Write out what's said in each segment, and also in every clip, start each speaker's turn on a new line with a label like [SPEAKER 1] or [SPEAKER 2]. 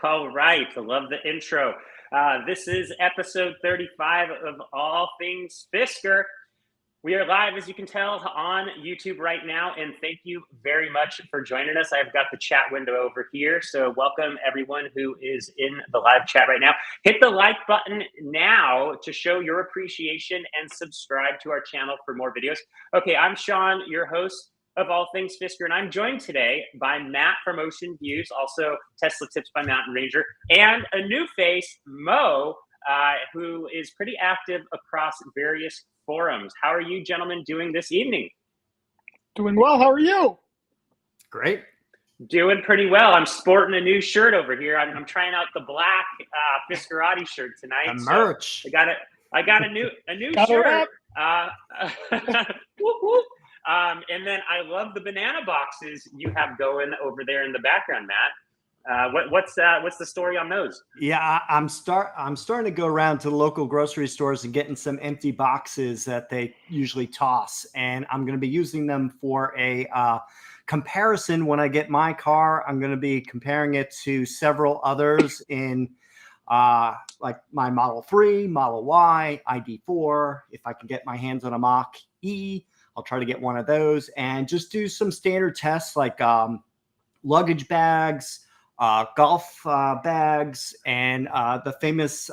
[SPEAKER 1] All right. I love the intro. This is episode 35 of All Things Fisker. We are live, as you can tell, on YouTube right now, and thank you very much for joining us. I've got the chat window over here, so welcome everyone who is in the live chat right now. Hit the like button now to show your appreciation and subscribe to our channel for more videos. Okay, I'm Sean, your host of All Things Fisker, and I'm joined today by Matt from Ocean Views, also Tesla Tips by Mountain Ranger, and a new face, Mo, who is pretty active across various forums. How are you gentlemen doing this evening?
[SPEAKER 2] Doing well. How are you?
[SPEAKER 3] Great.
[SPEAKER 1] Doing pretty well. I'm sporting a new shirt over here. I'm trying out the black Fiskerati shirt tonight.
[SPEAKER 3] The merch.
[SPEAKER 1] So I got a new shirt. Whoop, whoop. And then I love the banana boxes you have going over there in the background, Matt. What's the story on those?
[SPEAKER 3] Yeah, I'm starting to go around to the local grocery stores and getting some empty boxes that they usually toss, and I'm going to be using them for a comparison when I get my car. I'm going to be comparing it to several others in like my Model 3, Model Y, ID4. If I can get my hands on a Mach E, I'll try to get one of those and just do some standard tests like luggage bags, golf bags, and the famous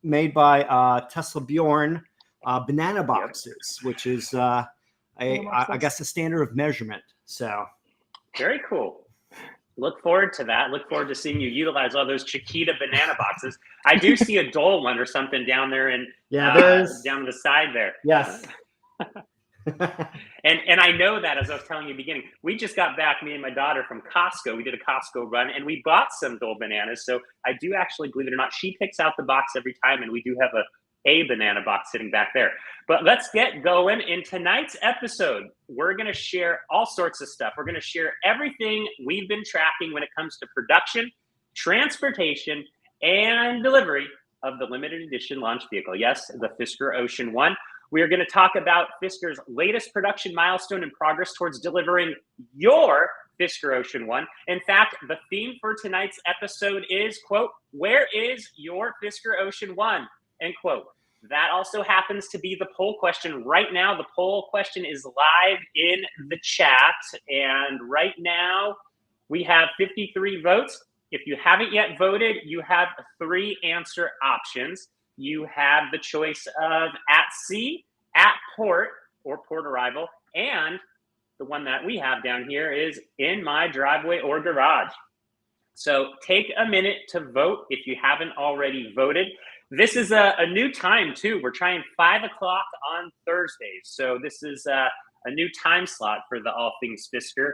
[SPEAKER 3] made by Tesla Bjorn banana boxes, which is I guess a standard of measurement. So
[SPEAKER 1] very cool. Look forward to that. Look forward to seeing you utilize all those Chiquita banana boxes. I do see a Dole one or something down there, and down the side there.
[SPEAKER 3] Yes.
[SPEAKER 1] And I know that, as I was telling you at the beginning, we just got back, me and my daughter, from Costco. We did a Costco run, and we bought some Dole bananas. So I do actually, believe it or not, she picks out the box every time, and we do have a banana box sitting back there. But let's get going. In tonight's episode, we're going to share all sorts of stuff. We're going to share everything we've been tracking when it comes to production, transportation, and delivery of the limited edition launch vehicle. Yes, the Fisker Ocean 1. We are going to talk about Fisker's latest production milestone and progress towards delivering your Fisker Ocean 1. In fact, the theme for tonight's episode is, quote, "Where is your Fisker Ocean 1?" End quote. That also happens to be the poll question right now. The poll question is live in the chat. And right now we have 53 votes. If you haven't yet voted, you have 3 answer options. You have the choice of at sea, at port, or port arrival. And the one that we have down here is in my driveway or garage. So take a minute to vote if you haven't already voted. This is a new time, too. We're trying 5 o'clock on Thursdays. So this is a new time slot for the All Things Fisker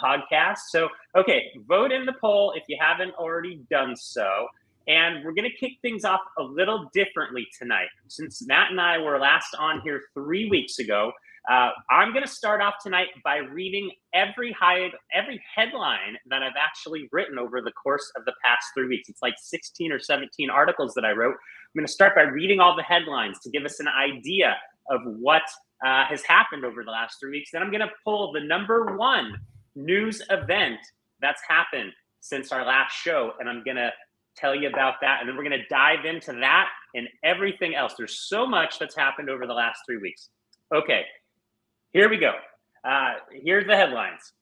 [SPEAKER 1] podcast. So, okay, vote in the poll if you haven't already done so. And we're going to kick things off a little differently tonight. Since Matt and I were last on here 3 weeks ago, I'm going to start off tonight by reading every headline that I've actually written over the course of the past 3 weeks. It's like 16 or 17 articles that I wrote. I'm going to start by reading all the headlines to give us an idea of what has happened over the last 3 weeks. Then I'm going to pull the number 1 news event that's happened since our last show, and I'm going to tell you about that, and then we're going to dive into that and everything else. There's so much that's happened over the last 3 weeks. Okay, here we go. Here's the headlines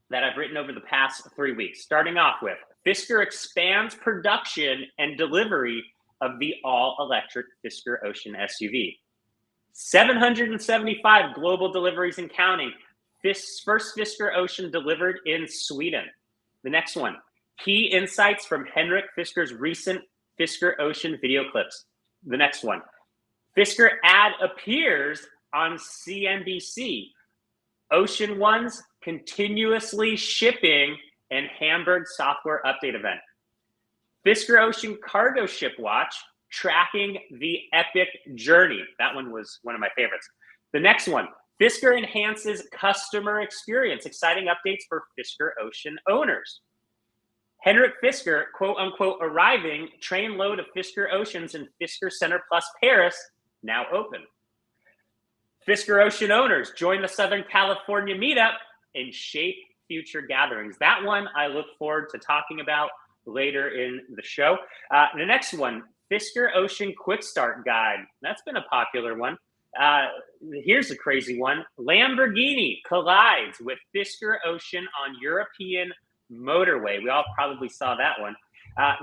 [SPEAKER 1] that I've written over the past 3 weeks. Starting off with, Fisker expands production and delivery of the all-electric Fisker Ocean SUV. 775 global deliveries and counting. First Fisker Ocean delivered in Sweden. The next one, key insights from Henrik Fisker's recent Fisker Ocean video clips. The next one, Fisker ad appears on CNBC. Ocean 1's continuously shipping and Hamburg software update event. Fisker Ocean cargo ship watch tracking the epic journey. That one was one of my favorites. The next one, Fisker enhances customer experience. Exciting updates for Fisker Ocean owners. Henrik Fisker, quote unquote, arriving, train load of Fisker Oceans in Fisker Center Plus Paris, now open. Fisker Ocean owners join the Southern California meetup and shape future gatherings. That one I look forward to talking about later in the show. The next one, Fisker Ocean Quick Start Guide. That's been a popular one. Here's a crazy one. Lamborghini collides with Fisker Ocean on European motorway. We all probably saw that one.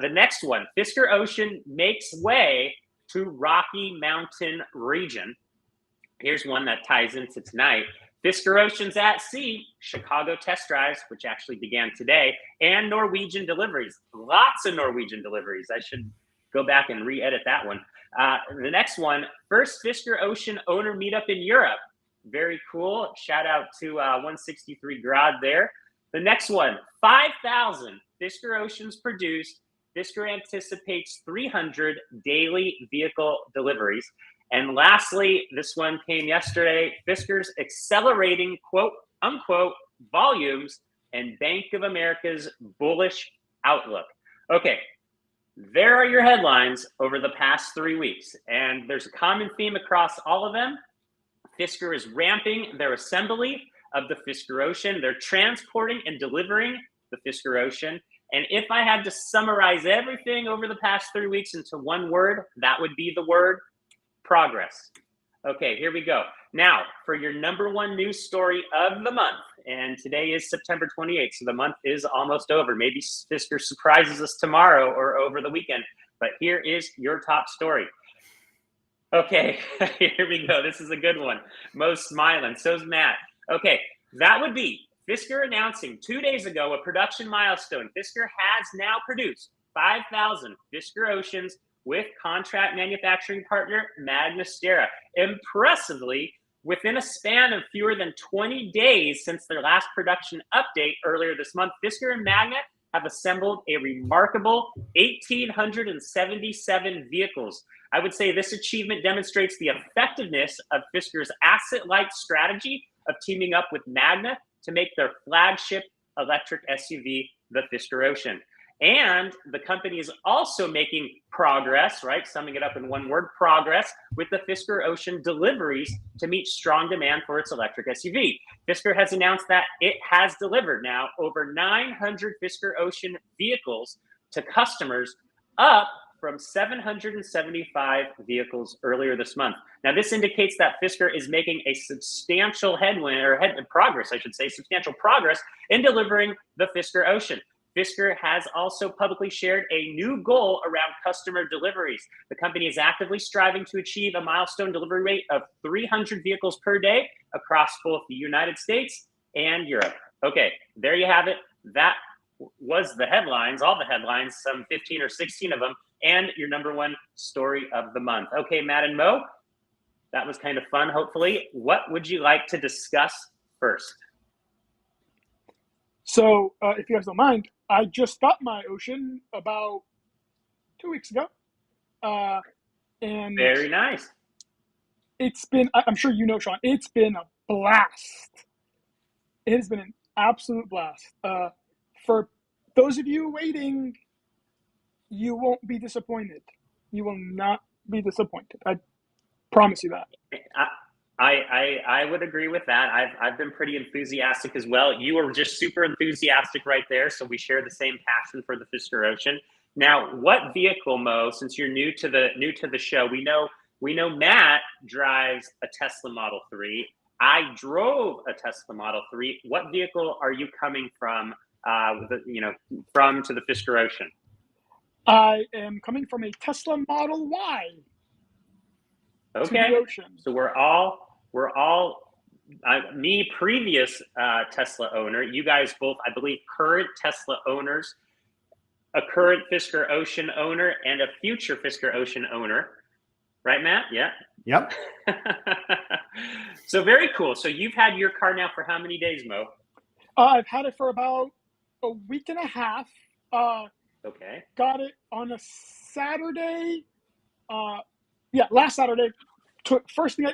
[SPEAKER 1] The next one, Fisker Ocean makes way to Rocky Mountain region. Here's one that ties into tonight. Fisker Ocean's at sea, Chicago test drives, which actually began today, and Norwegian deliveries. Lots of Norwegian deliveries. I should go back and re-edit that one. The next one, first Fisker Ocean owner meetup in Europe. Very cool. Shout out to 163 Grad there. The next one, 5,000 Fisker Oceans produced. Fisker anticipates 300 daily vehicle deliveries. And lastly, this one came yesterday, Fisker's accelerating quote unquote volumes and Bank of America's bullish outlook. Okay, there are your headlines over the past 3 weeks. And there's a common theme across all of them. Fisker is ramping their assembly of the Fisker Ocean. They're transporting and delivering the Fisker Ocean. And if I had to summarize everything over the past 3 weeks into one word, that would be the word progress. Okay, here we go. Now, for your number one news story of the month, and today is September 28th, so the month is almost over. Maybe Fisker surprises us tomorrow or over the weekend, but here is your top story. Okay, here we go. This is a good one. Mo's smiling, so's Matt. Okay, that would be Fisker announcing 2 days ago a production milestone. Fisker has now produced 5,000 Fisker Oceans with contract manufacturing partner Magna Steyr. Impressively, within a span of fewer than 20 days since their last production update earlier this month, Fisker and Magna have assembled a remarkable 1,877 vehicles. I would say this achievement demonstrates the effectiveness of Fisker's asset-light strategy of teaming up with Magna to make their flagship electric SUV, the Fisker Ocean. And the company is also making progress, right? Summing it up in one word, progress, with the Fisker Ocean deliveries to meet strong demand for its electric SUV. Fisker has announced that it has delivered now over 900 Fisker Ocean vehicles to customers, up from 775 vehicles earlier this month. Now, this indicates that Fisker is making a substantial progress in delivering the Fisker Ocean. Fisker has also publicly shared a new goal around customer deliveries. The company is actively striving to achieve a milestone delivery rate of 300 vehicles per day across both the United States and Europe. Okay, there you have it. That was the headlines, all the headlines, some 15 or 16 of them, and your number one story of the month. Okay, Matt and Mo, that was kind of fun, hopefully. What would you like to discuss first?
[SPEAKER 2] So, if you guys don't mind, I just got my Ocean about 2 weeks ago. And
[SPEAKER 1] very nice.
[SPEAKER 2] It's been, I'm sure you know, Sean, it's been a blast. It has been an absolute blast. For those of you waiting, you won't be disappointed. You will not be disappointed. I promise you that.
[SPEAKER 1] I would agree with that. I've been pretty enthusiastic as well. You were just super enthusiastic right there, so we share the same passion for the Fisker Ocean. Now, what vehicle, Mo? Since you're new to the show, we know Matt drives a Tesla Model 3. I drove a Tesla Model 3. What vehicle are you coming from? To the Fisker Ocean?
[SPEAKER 2] I am coming from a Tesla Model Y.
[SPEAKER 1] Okay.
[SPEAKER 2] To the Ocean.
[SPEAKER 1] So we're all me, previous Tesla owner. You guys both, I believe, current Tesla owners, a current Fisker Ocean owner, and a future Fisker Ocean owner. Right, Matt? Yeah.
[SPEAKER 3] Yep.
[SPEAKER 1] So very cool. So you've had your car now for how many days, Mo?
[SPEAKER 2] I've had it for about a week and a half.
[SPEAKER 1] Okay.
[SPEAKER 2] Got it on a Saturday. Last Saturday. First thing,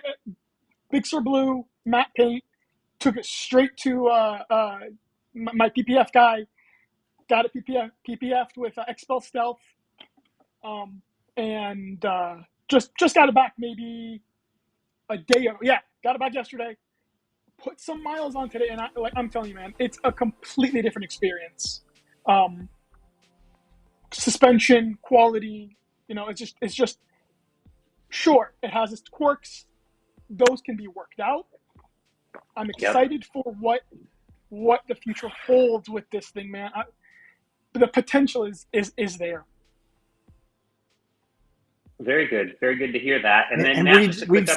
[SPEAKER 2] Big Sur Blue, matte paint. Took it straight to my PPF guy. Got it PPF'd with XPEL Stealth. And just got it back maybe a day ago. Yeah, got it back yesterday. Put some miles on today, and I'm telling you, man, it's a completely different experience. suspension quality, it's just sure, it has its quirks. Those can be worked out. I'm excited for what the future holds with this thing, man. The potential is there.
[SPEAKER 1] Very good to hear that. And then
[SPEAKER 3] we've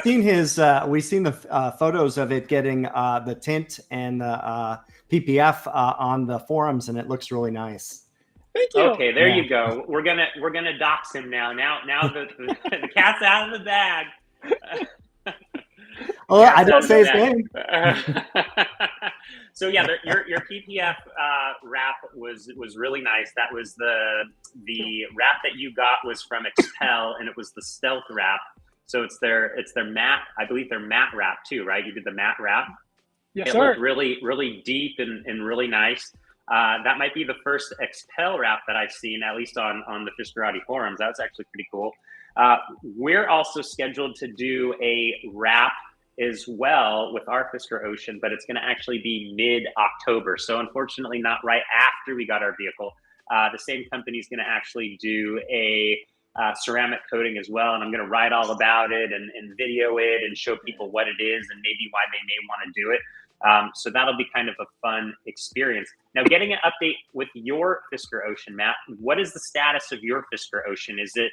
[SPEAKER 3] seen the photos of it getting the tint and the PPF on the forums, and it looks really nice.
[SPEAKER 2] Thank you.
[SPEAKER 1] Okay, there you go. We're gonna dox him now. Now the cat's out of the bag.
[SPEAKER 3] Oh, I didn't say his name.
[SPEAKER 1] So yeah, your PPF wrap was really nice. That was the wrap that you got was from Expel, and it was the stealth wrap. So it's their matte, I believe their matte wrap too, right? You did the matte wrap.
[SPEAKER 2] Yes,
[SPEAKER 1] it
[SPEAKER 2] sir.
[SPEAKER 1] looked really deep and really nice. That might be the first Expel wrap that I've seen, at least on the Fiskerati forums. That's actually pretty cool. We're also scheduled to do a wrap as well with our Fisker Ocean, but it's going to actually be mid-October. So unfortunately, not right after we got our vehicle. The same company is going to actually do a ceramic coating as well, and I'm going to write all about it and video it and show people what it is and maybe why they may want to do it. So that'll be kind of a fun experience. Now, getting an update with your Fisker Ocean, Matt, what is the status of your Fisker Ocean? Is it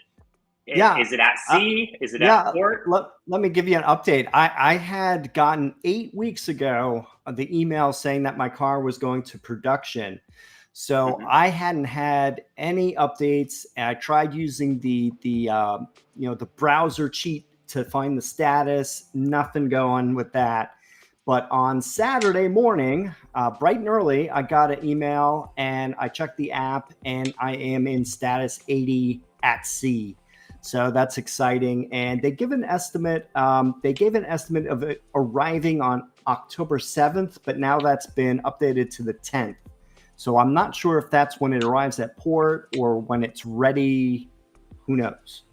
[SPEAKER 1] at sea? Is it at port?
[SPEAKER 3] Let me give you an update. I had gotten 8 weeks ago the email saying that my car was going to production. So I hadn't had any updates. I tried using the browser cheat to find the status. Nothing going with that. But on Saturday morning, bright and early, I got an email and I checked the app and I am in status 80 at sea. So that's exciting. And they give an estimate. They gave an estimate of it arriving on October 7th, but now that's been updated to the 10th. So I'm not sure if that's when it arrives at port or when it's ready. Who knows?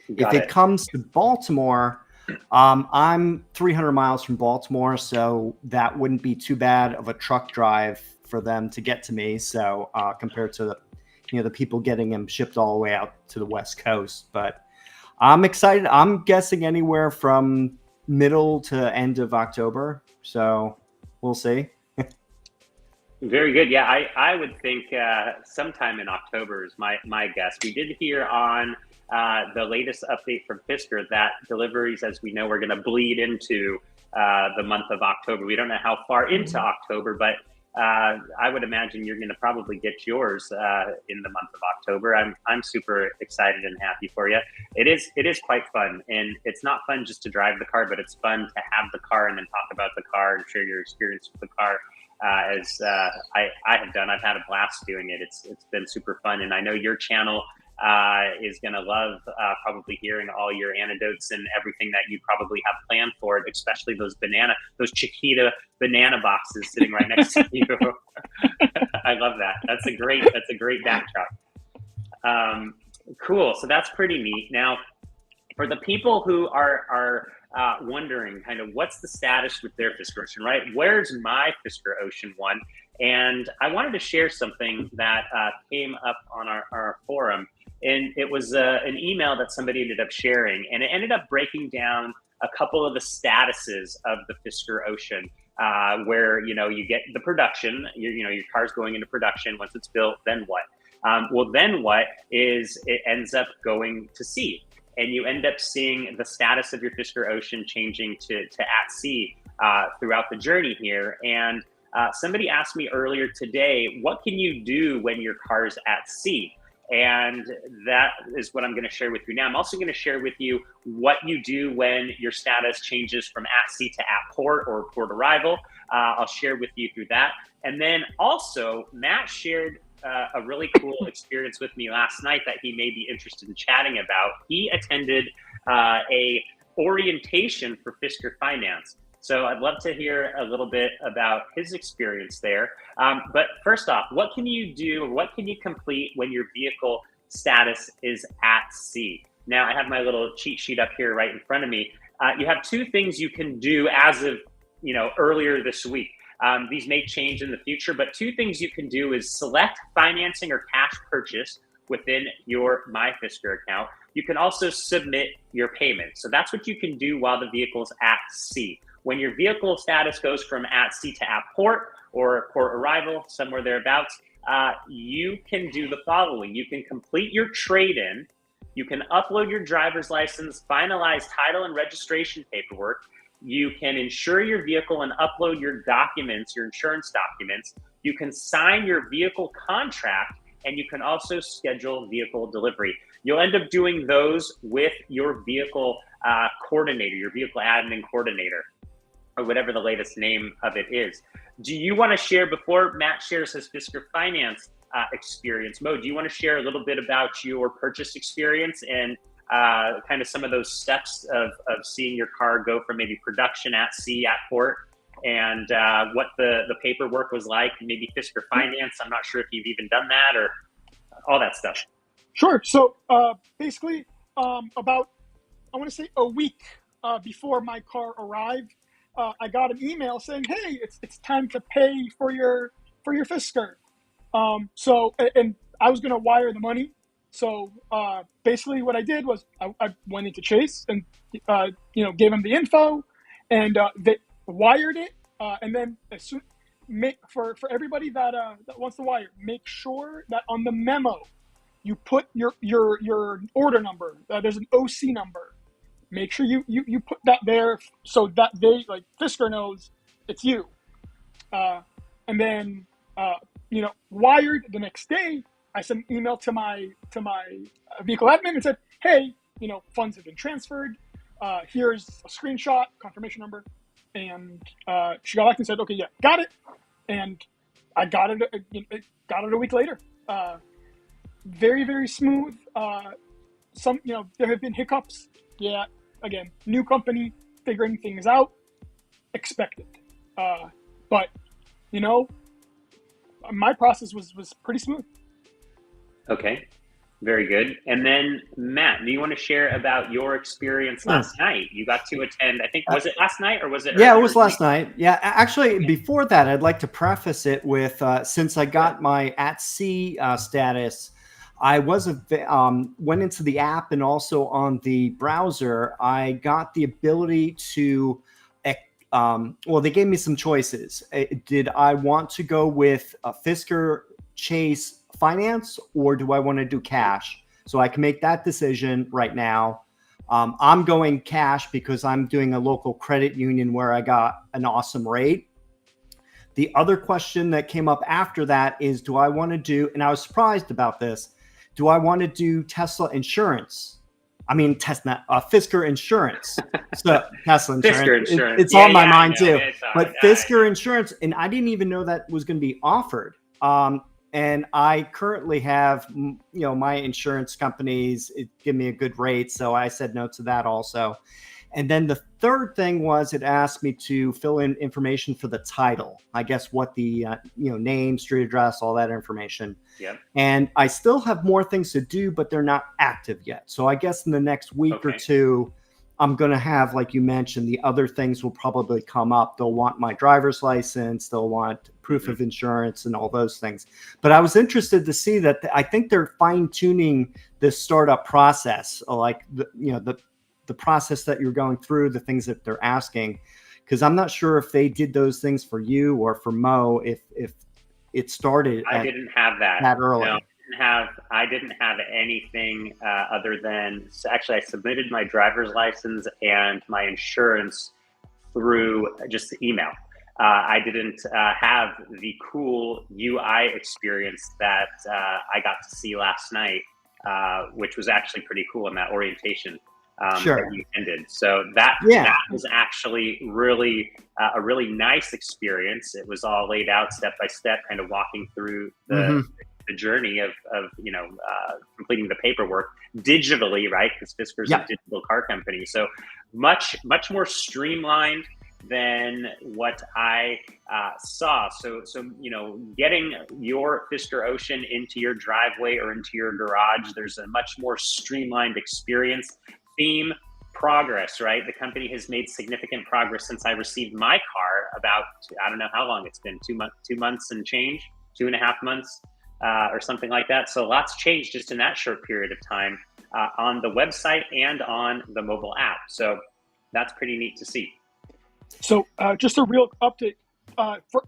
[SPEAKER 3] If it comes to Baltimore, I'm 300 miles from Baltimore, so that wouldn't be too bad of a truck drive for them to get to me. So compared to the people getting them shipped all the way out to the West Coast. But I'm excited. I'm guessing anywhere from middle to end of October. So we'll see.
[SPEAKER 1] Very good. Yeah, I would think sometime in October is my guess. We did hear on the latest update from Fisker that deliveries, as we know, are going to bleed into the month of October. We don't know how far into October, but I would imagine you're going to probably get yours in the month of October. I'm super excited and happy for you. It is quite fun, and it's not fun just to drive the car, but it's fun to have the car and then talk about the car and share your experience with the car. As I have done. I've had a blast doing it. It's been super fun, and I know your channel is going to love probably hearing all your anecdotes and everything that you probably have planned for it, especially those Chiquita banana boxes sitting right next to you. I love that. That's a great backdrop. Cool. So that's pretty neat. Now, for the people who are wondering kind of what's the status with their Fisker Ocean, right? Where's my Fisker Ocean one? And I wanted to share something that came up on our forum. And it was an email that somebody ended up sharing. And it ended up breaking down a couple of the statuses of the Fisker Ocean, where, you get the production, your car's going into production. Once it's built, then what? Then what is it ends up going to sea. And you end up seeing the status of your Fisker Ocean changing to at sea throughout the journey here. And somebody asked me earlier today, what can you do when your car's at sea? And that is what I'm going to share with you now. I'm also going to share with you what you do when your status changes from at sea to at port or port arrival. I'll share with you through that. And then also, Matt shared a really cool experience with me last night that he may be interested in chatting about. He attended a orientation for Fisker Finance. So I'd love to hear a little bit about his experience there. But first off, what can you do, or what can you complete when your vehicle status is at sea? Now, I have my little cheat sheet up here right in front of me. You have two things you can do as of earlier this week. These may change in the future, but two things you can do is select financing or cash purchase within your My Fisker account. You can also submit your payment. So that's what you can do while the vehicle's at sea. When your vehicle status goes from at sea to at port or port arrival, somewhere thereabouts, you can do the following. You can complete your trade-in. You can upload your driver's license, finalize title and registration paperwork. You can insure your vehicle and upload your documents, your insurance documents. You can sign your vehicle contract, and you can also schedule vehicle delivery. You'll end up doing those with your vehicle coordinator, your vehicle admin coordinator, or whatever the latest name of it is. Do you want to share, before Matt shares his Fisker Finance experience, Mo, do you want to share a little bit about your purchase experience and kind of some of those steps of seeing your car go from maybe production at sea, at port, and what the paperwork was like, maybe Fisker Finance? I'm not sure if you've even done that or all that stuff.
[SPEAKER 2] Sure. So basically, about, I want to say a week before my car arrived, I got an email saying, "Hey, it's time to pay for your Fisker." So, and I was going to wire the money. So basically what I did was I went into Chase and, gave them the info, and they wired it. And then as soon, for everybody that wants to wire, make sure that on the memo, you put your order number. There's an OC number. Make sure you put that there so that they, like, Fisker knows it's you. And then, wired the next day, I sent an email to my vehicle admin and said, "Hey, funds have been transferred. Here's a screenshot, confirmation number." And she got back and said, "Okay, yeah, got it." And I got it. Got it a week later. Very, very smooth. Some, there have been hiccups. Yeah, again, new company, figuring things out. Expected. But my process was pretty smooth.
[SPEAKER 1] Okay, very good. And then Matt, do you want to share about your experience last night? You got to attend, I think, was it last night or was it?
[SPEAKER 3] Yeah, it was last night. Yeah, actually, before that, I'd like to preface it with, since I got my at sea status, I went into the app, and also on the browser, I got the ability to, they gave me some choices. Did I want to go with a Fisker Chase Finance, or do I want to do cash? So I can make that decision right now. I'm going cash because I'm doing a local credit union where I got an awesome rate. The other question that came up after that is, do I want to do, and I was surprised about this, do I want to do Tesla insurance? I mean, Fisker insurance. So Tesla insurance.
[SPEAKER 1] Fisker insurance.
[SPEAKER 3] It's on my mind too. But Fisker insurance, and I didn't even know that was going to be offered. And I currently have, my insurance companies give me a good rate. So I said no to that also. And then the third thing was, it asked me to fill in information for the title. I guess what the, name, street address, all that information.
[SPEAKER 1] Yep.
[SPEAKER 3] And I still have more things to do, but they're not active yet. So I guess in the next week or two, I'm going to have, like you mentioned, the other things will probably come up. They'll want my driver's license. They'll want proof of insurance and all those things. But I was interested to see that I think they're fine tuning this startup process, like the process that you're going through, the things that they're asking, because I'm not sure if they did those things for you or for Mo, if it started.
[SPEAKER 1] I didn't have that
[SPEAKER 3] early.
[SPEAKER 1] No. I didn't have anything other than, actually I submitted my driver's license and my insurance through just email. I didn't have the cool UI experience that I got to see last night, which was actually pretty cool in that orientation that you ended. So that was actually really a really nice experience. It was all laid out step by step, kind of walking through the journey of completing the paperwork digitally, right? Because Fisker's a digital car company. So much more streamlined than what I saw. So getting your Fisker Ocean into your driveway or into your garage, there's a much more streamlined experience. Theme, progress, right? The company has made significant progress since I received my car about, I don't know how long it's been, 2 months and change, 2.5 months. or something like that. So lots changed just in that short period of time on the website and on the mobile app. So that's pretty neat to see.
[SPEAKER 2] So just a real update for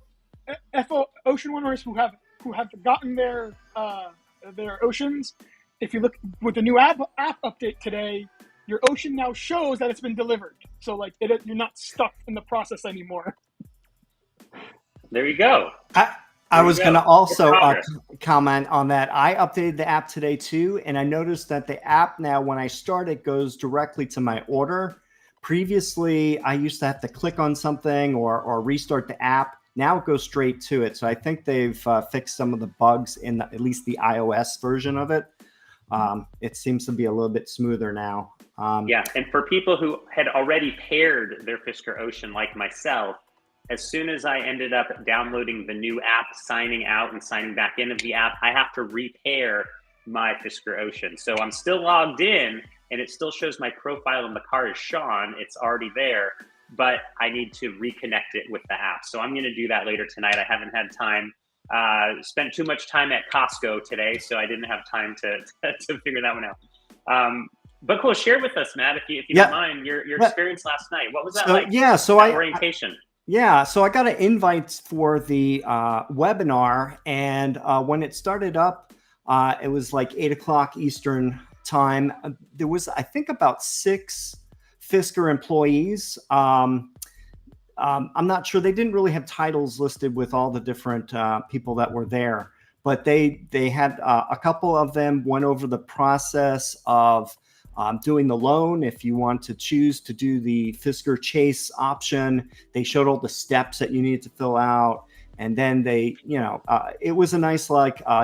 [SPEAKER 2] FO ocean owners who have gotten their oceans. If you look with the new app update today, your ocean now shows that it's been delivered. So like you're not stuck in the process anymore.
[SPEAKER 1] There you go.
[SPEAKER 3] I was going to also comment on that. I updated the app today too, and I noticed that the app now, when I start, it goes directly to my order. Previously, I used to have to click on something or restart the app. Now it goes straight to it. So I think they've fixed some of the bugs in at least the iOS version of it. It seems to be a little bit smoother now.
[SPEAKER 1] Yeah, and for people who had already paired their Fisker Ocean like myself, as soon as I ended up downloading the new app, signing out and signing back in of the app, I have to repair my Fisker Ocean. So I'm still logged in and it still shows my profile in the car as Sean. It's already there, but I need to reconnect it with the app. So I'm going to do that later tonight. I haven't had time. Spent too much time at Costco today, so I didn't have time to figure that one out. But cool, share with us, Matt, if you don't mind, your experience last night. What was that like?
[SPEAKER 3] Yeah, so
[SPEAKER 1] orientation.
[SPEAKER 3] So I got an invite for the webinar, and when it started up, it was like 8 o'clock Eastern time. There was, I think, about 6 Fisker employees. I'm not sure. They didn't really have titles listed with all the different people that were there, but they had a couple of them went over the process of doing the loan. If you want to choose to do the Fisker Chase option, they showed all the steps that you needed to fill out. And then they, it was a nice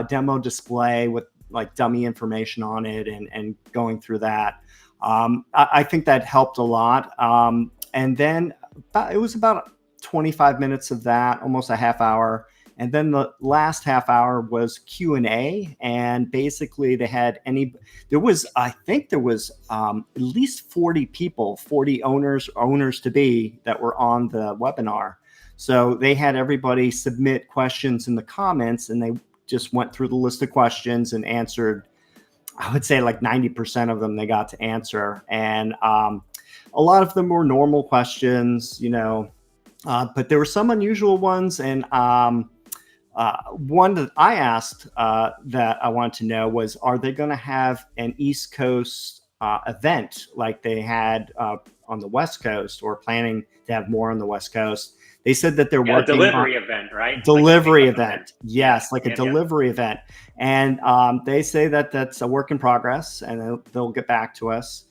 [SPEAKER 3] demo display with like dummy information on it and going through that. I think that helped a lot. And then it was about 25 minutes of that, almost a half hour. And then the last half hour was Q&A. And basically I think there was at least 40 people, 40 owners to be that were on the webinar. So they had everybody submit questions in the comments, and they just went through the list of questions and answered, I would say like 90% of them they got to answer. And a lot of them were normal questions, but there were some unusual ones. And one that I asked that I wanted to know was, are they going to have an East Coast event like they had on the West Coast, or planning to have more on the West Coast? They said that they're working
[SPEAKER 1] delivery event, right?
[SPEAKER 3] Delivery event. Yes, like a delivery event. And they say that that's a work in progress, and they'll get back to us.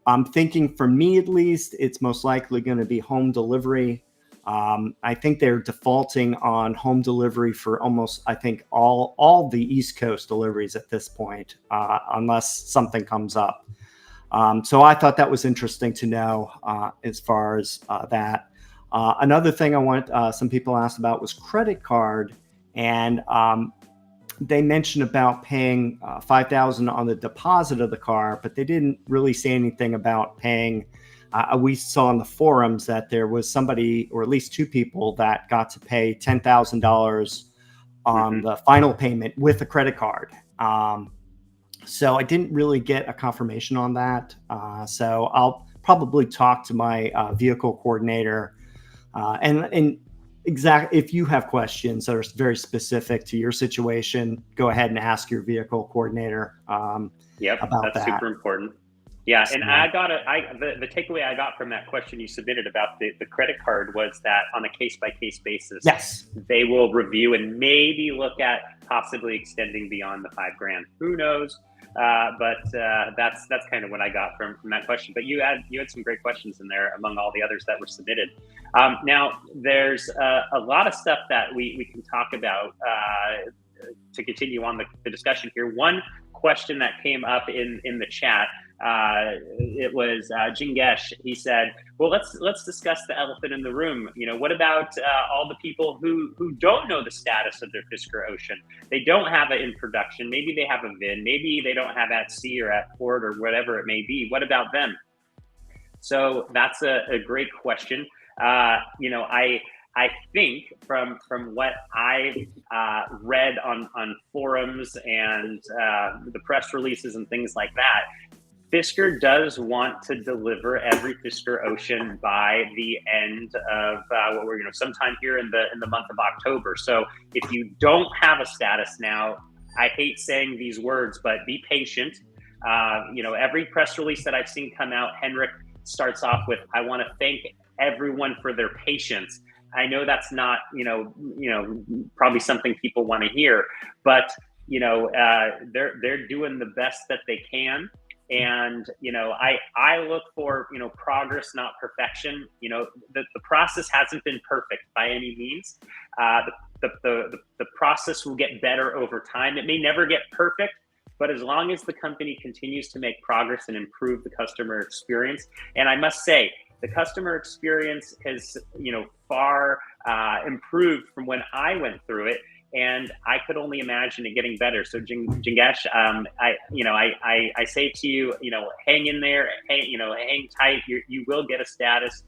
[SPEAKER 3] I'm thinking, for me at least, it's most likely going to be home delivery. I think they're defaulting on home delivery for almost, I think, all the East Coast deliveries at this point, unless something comes up. So I thought that was interesting to know as far as that. Another thing some people asked about was credit card, and they mentioned about paying $5,000 on the deposit of the car, but they didn't really say anything about paying. We saw on the forums that there was somebody, or at least 2 people, that got to pay $10,000 on the final payment with a credit card. So I didn't really get a confirmation on that. So I'll probably talk to my vehicle coordinator. And if you have questions that are very specific to your situation, go ahead and ask your vehicle coordinator. About
[SPEAKER 1] that's super important. Yeah, and the takeaway I got from that question you submitted about the credit card was that on a case-by-case basis,
[SPEAKER 3] yes,
[SPEAKER 1] they will review and maybe look at possibly extending beyond the $5,000. Who knows? But that's kind of what I got from that question. But you had some great questions in there among all the others that were submitted. Now there's a lot of stuff that we can talk about to continue on the discussion here. One question that came up in the chat, it was Jingesh. He said, well, let's discuss the elephant in the room. What about all the people who don't know the status of their Fisker Ocean? They don't have it in production. Maybe they have a VIN. Maybe they don't have at sea or at port or whatever it may be. What about them? So that's a great question. I think from what I read on forums and the press releases and things like that, Fisker does want to deliver every Fisker Ocean by the end of sometime here in the month of October. So if you don't have a status now, I hate saying these words, but be patient. Every press release that I've seen come out, Henrik starts off with, "I want to thank everyone for their patience." I know that's not, probably something people want to hear, but they're doing the best that they can. And, I look for, progress, not perfection. The process hasn't been perfect by any means. The process will get better over time. It may never get perfect, but as long as the company continues to make progress and improve the customer experience, and I must say, the customer experience has, far improved from when I went through it, and I could only imagine it getting better. So, Jingesh, I say to you, hang in there, hang tight. You will get a status.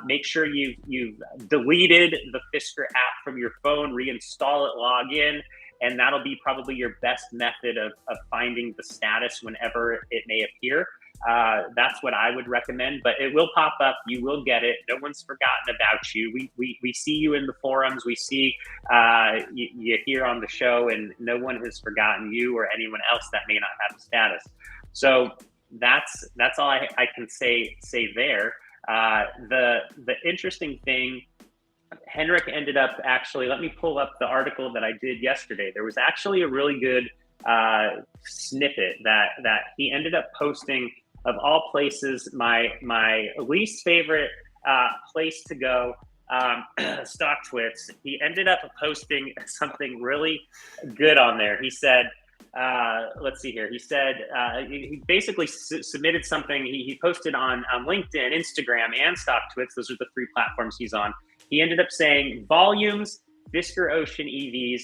[SPEAKER 1] Make sure you've deleted the Fisker app from your phone, reinstall it, log in, and that'll be probably your best method of finding the status whenever it may appear. That's what I would recommend, but it will pop up. You will get it. No one's forgotten about you. We see you in the forums. We see you here on the show, and no one has forgotten you or anyone else that may not have a status. So that's all I can say there. The interesting thing, Henrik ended up actually, let me pull up the article that I did yesterday. There was actually a really good snippet that he ended up posting. Of all places, my least favorite place to go, StockTwits. He ended up posting something really good on there. He said, let's see here. He said he basically submitted something. He posted on LinkedIn, Instagram, and StockTwits. Those are the 3 platforms he's on. He ended up saying volumes, Fisker Ocean EVs.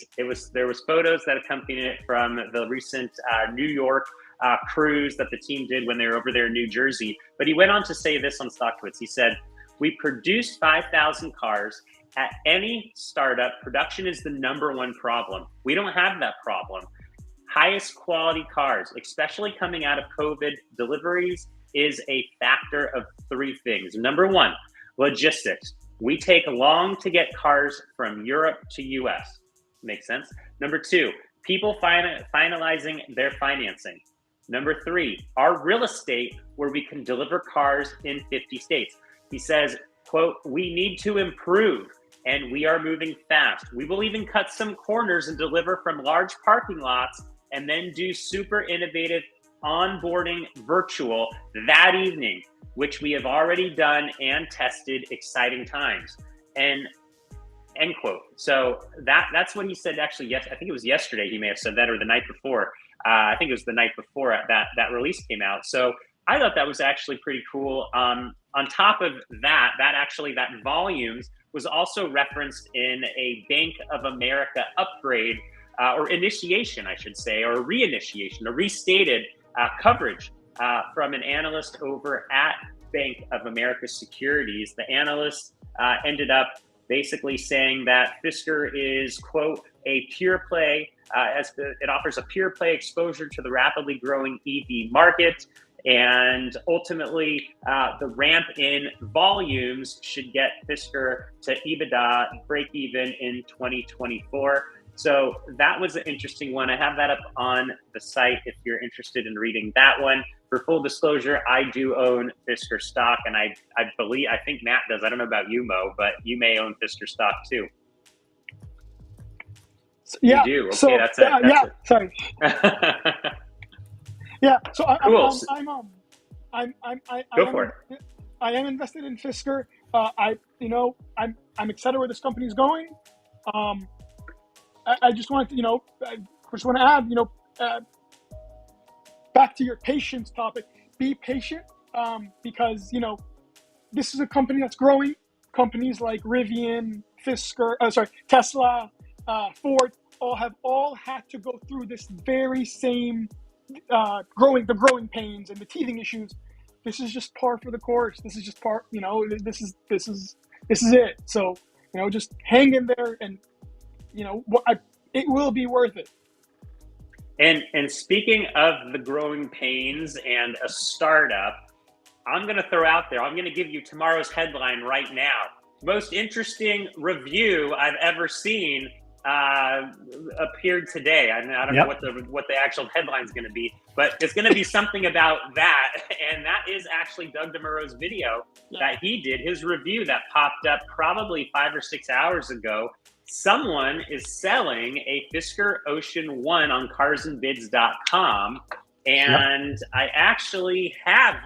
[SPEAKER 1] There was photos that accompanied it from the recent New York cruise that the team did when they were over there in New Jersey. But he went on to say this on StockTwits. He said, "We produced 5,000 cars. At any startup, production is the #1 problem. We don't have that problem. Highest quality cars, especially coming out of COVID, deliveries is a factor of 3 things. #1, logistics. We take long to get cars from Europe to US. Makes sense. #2, people finalizing their financing. #3, our real estate where we can deliver cars in 50 states. He says, quote, "We need to improve and we are moving fast. We will even cut some corners and deliver from large parking lots and then do super innovative onboarding virtual that evening, which we have already done and tested. Exciting times." And end quote. So that's what he said. Actually, yes, I think it was yesterday. He may have said that, or the night before. I think it was the night before that release came out. So I thought that was actually pretty cool. On top of that volumes was also referenced in a Bank of America upgrade or initiation, I should say, or reinitiation, a restated coverage from an analyst over at Bank of America Securities. The analyst ended up basically saying that Fisker is, quote, a pure play, it offers a pure play exposure to the rapidly growing EV market. And ultimately, the ramp in volumes should get Fisker to EBITDA break even in 2024. So that was an interesting one. I have that up on the site if you're interested in reading that one. For full disclosure, I do own Fisker stock, and I think Matt does. I don't know about you, Mo, but you may own Fisker stock too.
[SPEAKER 2] Yeah.
[SPEAKER 1] You do. Okay,
[SPEAKER 2] so,
[SPEAKER 1] that's it.
[SPEAKER 2] Yeah. Sorry. Yeah. So
[SPEAKER 1] cool. Go for it.
[SPEAKER 2] I am invested in Fisker. I'm excited where this company is going. I just wanted to, I just want to add, back to your patience topic. Be patient, because this is a company that's growing. Companies like Rivian, Tesla, Ford all had to go through this very same growing pains and the teething issues. This is just par for the course. This is just this is it. So just hang in there, and it will be worth it.
[SPEAKER 1] And speaking of the growing pains and a startup, I'm going to throw out there, I'm going to give you tomorrow's headline right now. Most interesting review I've ever seen appeared today. I don't know what the actual headline is going to be, but it's going to be something about that. And that is actually Doug DeMuro's video that he did, his review that popped up probably 5 or 6 hours ago. Someone is selling a Fisker Ocean 1 on carsandbids.com. And I actually have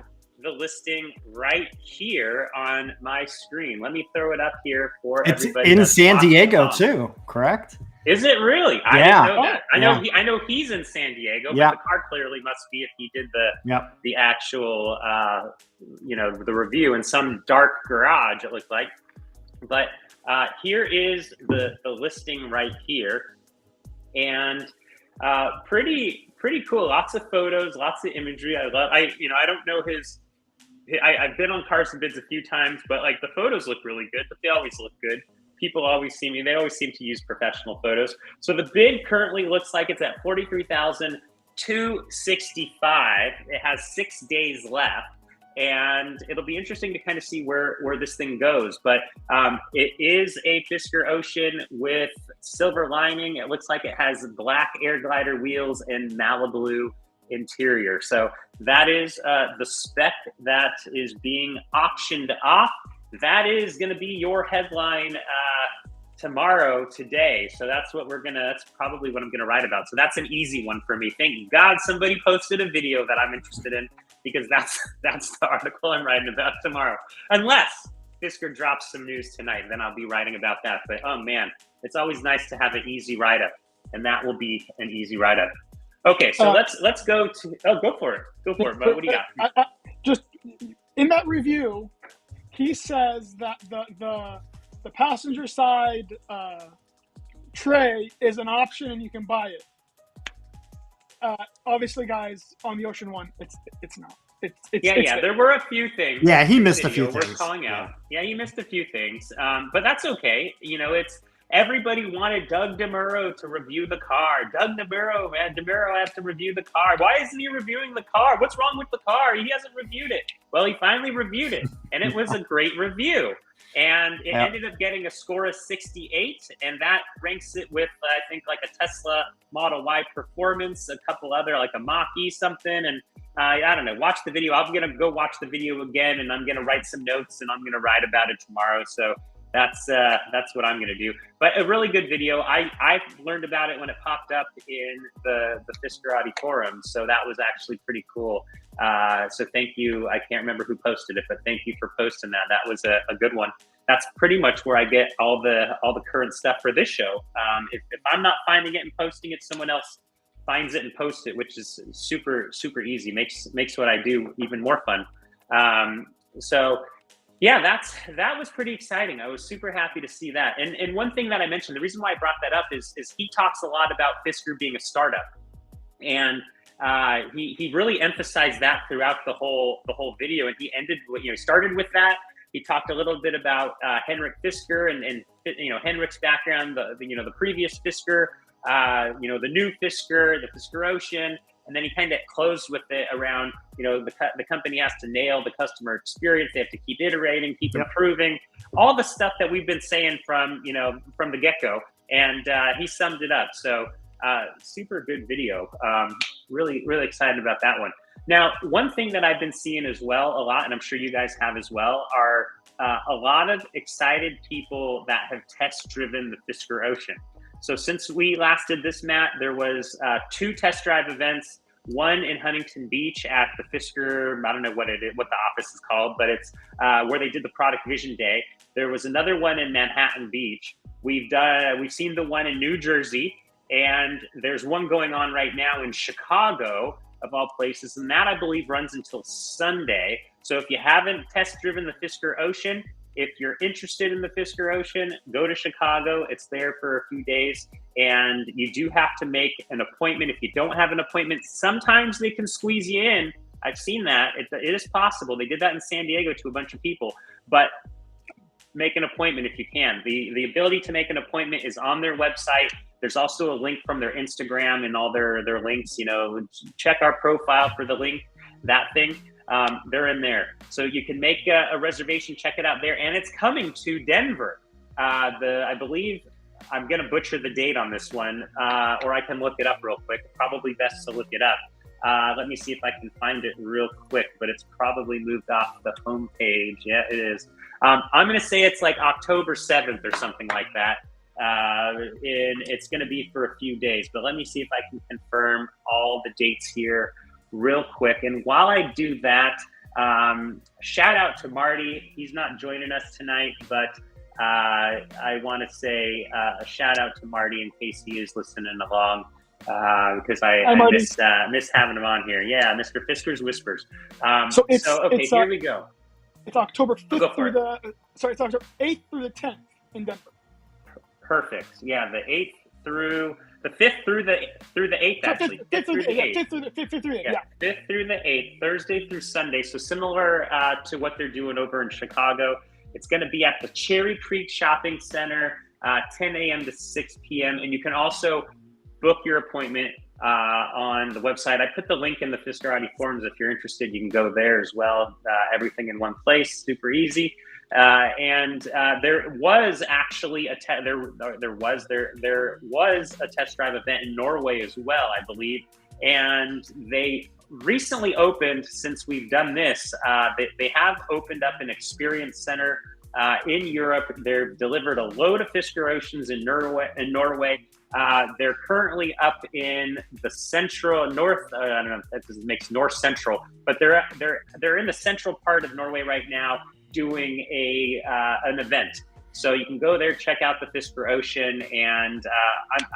[SPEAKER 1] the listing right here on my screen. Let me throw it up here for everybody.
[SPEAKER 3] It's in San Diego too, correct?
[SPEAKER 1] Is it really? I didn't know that. I know he's in San Diego, but the car clearly must be if he did the actual the review in some dark garage, it looked like. But here is the listing right here, and pretty cool. Lots of photos, lots of imagery. I don't know his. I've been on Cars and Bids a few times, but like the photos look really good. But they always look good. People always see me. They always seem to use professional photos. So the bid currently looks like it's at $43,265. It has 6 days left. And it'll be interesting to kind of see where this thing goes. But it is a Fisker Ocean with silver lining. It looks like it has black air glider wheels and Malibu interior. So that is the spec that is being auctioned off. That is going to be your headline today. So that's probably what I'm going to write about. So that's an easy one for me. Thank God somebody posted a video that I'm interested in, because that's the article I'm writing about tomorrow. Unless Fisker drops some news tonight, then I'll be writing about that. But oh man, it's always nice to have an easy write-up, and that will be an easy write-up. Okay, so let's go to go for it. But what do you got?
[SPEAKER 2] Just in that review, he says that the passenger side tray is an option and you can buy it. Obviously, guys, on the Ocean 1, it's not.
[SPEAKER 1] There were a few things.
[SPEAKER 3] Yeah, he missed a few things.
[SPEAKER 1] We're calling out. Yeah, he missed a few things. But that's okay. It's everybody wanted Doug DeMuro to review the car. Doug DeMuro, man, DeMuro has to review the car. Why isn't he reviewing the car? What's wrong with the car? He hasn't reviewed it. Well, he finally reviewed it, and it was a great review. And it ended up getting a score of 68, and that ranks it with, I think, like a Tesla Model Y Performance, a couple other, like a Mach-E something, and I don't know, watch the video. I'm going to go watch the video again, and I'm going to write some notes, and I'm going to write about it tomorrow. So that's what I'm going to do. But a really good video. I learned about it when it popped up in the Fisker Audi forum, so that was actually pretty cool. So thank you. I can't remember who posted it, but thank you for posting that. That was a good one. That's pretty much where I get all the current stuff for this show. If I'm not finding it and posting it, someone else finds it and posts it, which is super, super easy. Makes what I do even more fun. So yeah, that was pretty exciting. I was super happy to see that. And one thing that I mentioned, the reason why I brought that up is he talks a lot about Fisker being a startup, and he really emphasized that throughout the whole video. And he started with that. He talked a little bit about Henrik Fisker and Henrik's background, the previous Fisker, the new Fisker, the Fisker Ocean. And then he kind of closed with it around, the company has to nail the customer experience. They have to keep iterating, keep improving, all the stuff that we've been saying from the get-go. And he summed it up. So super good video. Really, really excited about that one. Now, one thing that I've been seeing as well a lot, and I'm sure you guys have as well, are a lot of excited people that have test-driven the Fisker Ocean. So since we last did this, Matt, there was 2 test drive events, one in Huntington Beach at the Fisker, I don't know what the office is called, but it's where they did the Product Vision Day. There was another one in Manhattan Beach. We've seen the one in New Jersey, and there's one going on right now in Chicago, of all places, and that I believe runs until Sunday. So if you haven't test driven the Fisker Ocean, if you're interested in the Fisker Ocean, go to Chicago. It's there for a few days, and you do have to make an appointment. If you don't have an appointment, sometimes they can squeeze you in. I've seen that. It is possible. They did that in San Diego to a bunch of people. But make an appointment if you can. The ability to make an appointment is on their website. There's also a link from their Instagram and all their links. Check our profile for the link, that thing. They're in there. So you can make a reservation, check it out there. And it's coming to Denver. I believe, I'm going to butcher the date on this one, or I can look it up real quick. Probably best to look it up. Let me see if I can find it real quick, but it's probably moved off the homepage. Yeah, it is. I'm going to say it's like October 7th or something like that. And it's going to be for a few days, but let me see if I can confirm all the dates here real quick. And while I do that, shout out to Marty. He's not joining us tonight, but I want to say a shout out to Marty in case he is listening along, because I miss having him on here. Yeah, Mr. Fisker's Whispers. Here we go.
[SPEAKER 2] It's October 5th through it's October 8th through the 10th in Denver.
[SPEAKER 1] Perfect. Yeah, the 8th through the 5th through the 8th, actually. 5th through the 8th. 5th through the 8th, yeah. 5th through the 8th, Thursday through Sunday. So similar to what they're doing over in Chicago. It's going to be at the Cherry Creek Shopping Center, 10 a.m. to 6 p.m. And you can also book your appointment on the website. I put the link in the Fisker Audi forums. If you're interested, you can go there as well. Everything in one place, super easy. There was actually a there was a test drive event in Norway as well, I believe. And they recently opened, since we've done this, they have opened up an experience center in Europe. They've delivered a load of Fisker Oceans in Norway. They're currently up in the central north. I don't know if that makes north central, but they're in the central part of Norway right now, doing an event. So you can go there, check out the Fisker Ocean, and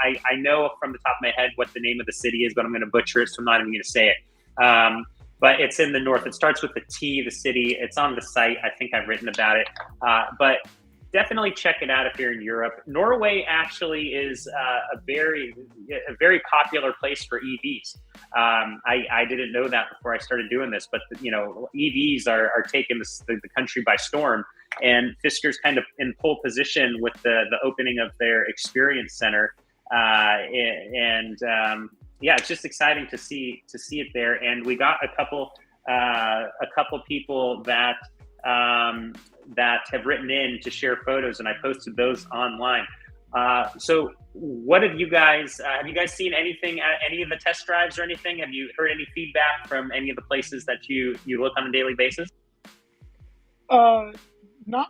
[SPEAKER 1] I know from the top of my head what the name of the city is, but I'm going to butcher it, so I'm not even going to say it. But it's in the north. It starts with the T, the city. It's on the site. I think I've written about it. But definitely check it out if you're in Europe. Norway actually is a very popular place for EVs. I didn't know that before I started doing this, but EVs are taking the country by storm, and Fisker's kind of in pole position with the opening of their experience center, yeah, it's just exciting to see it there. And we got a couple people that have written in to share photos, and I posted those online. So what have you guys seen anything at any of the test drives or anything? Have you heard any feedback from any of the places that you look on a daily basis?
[SPEAKER 2] Not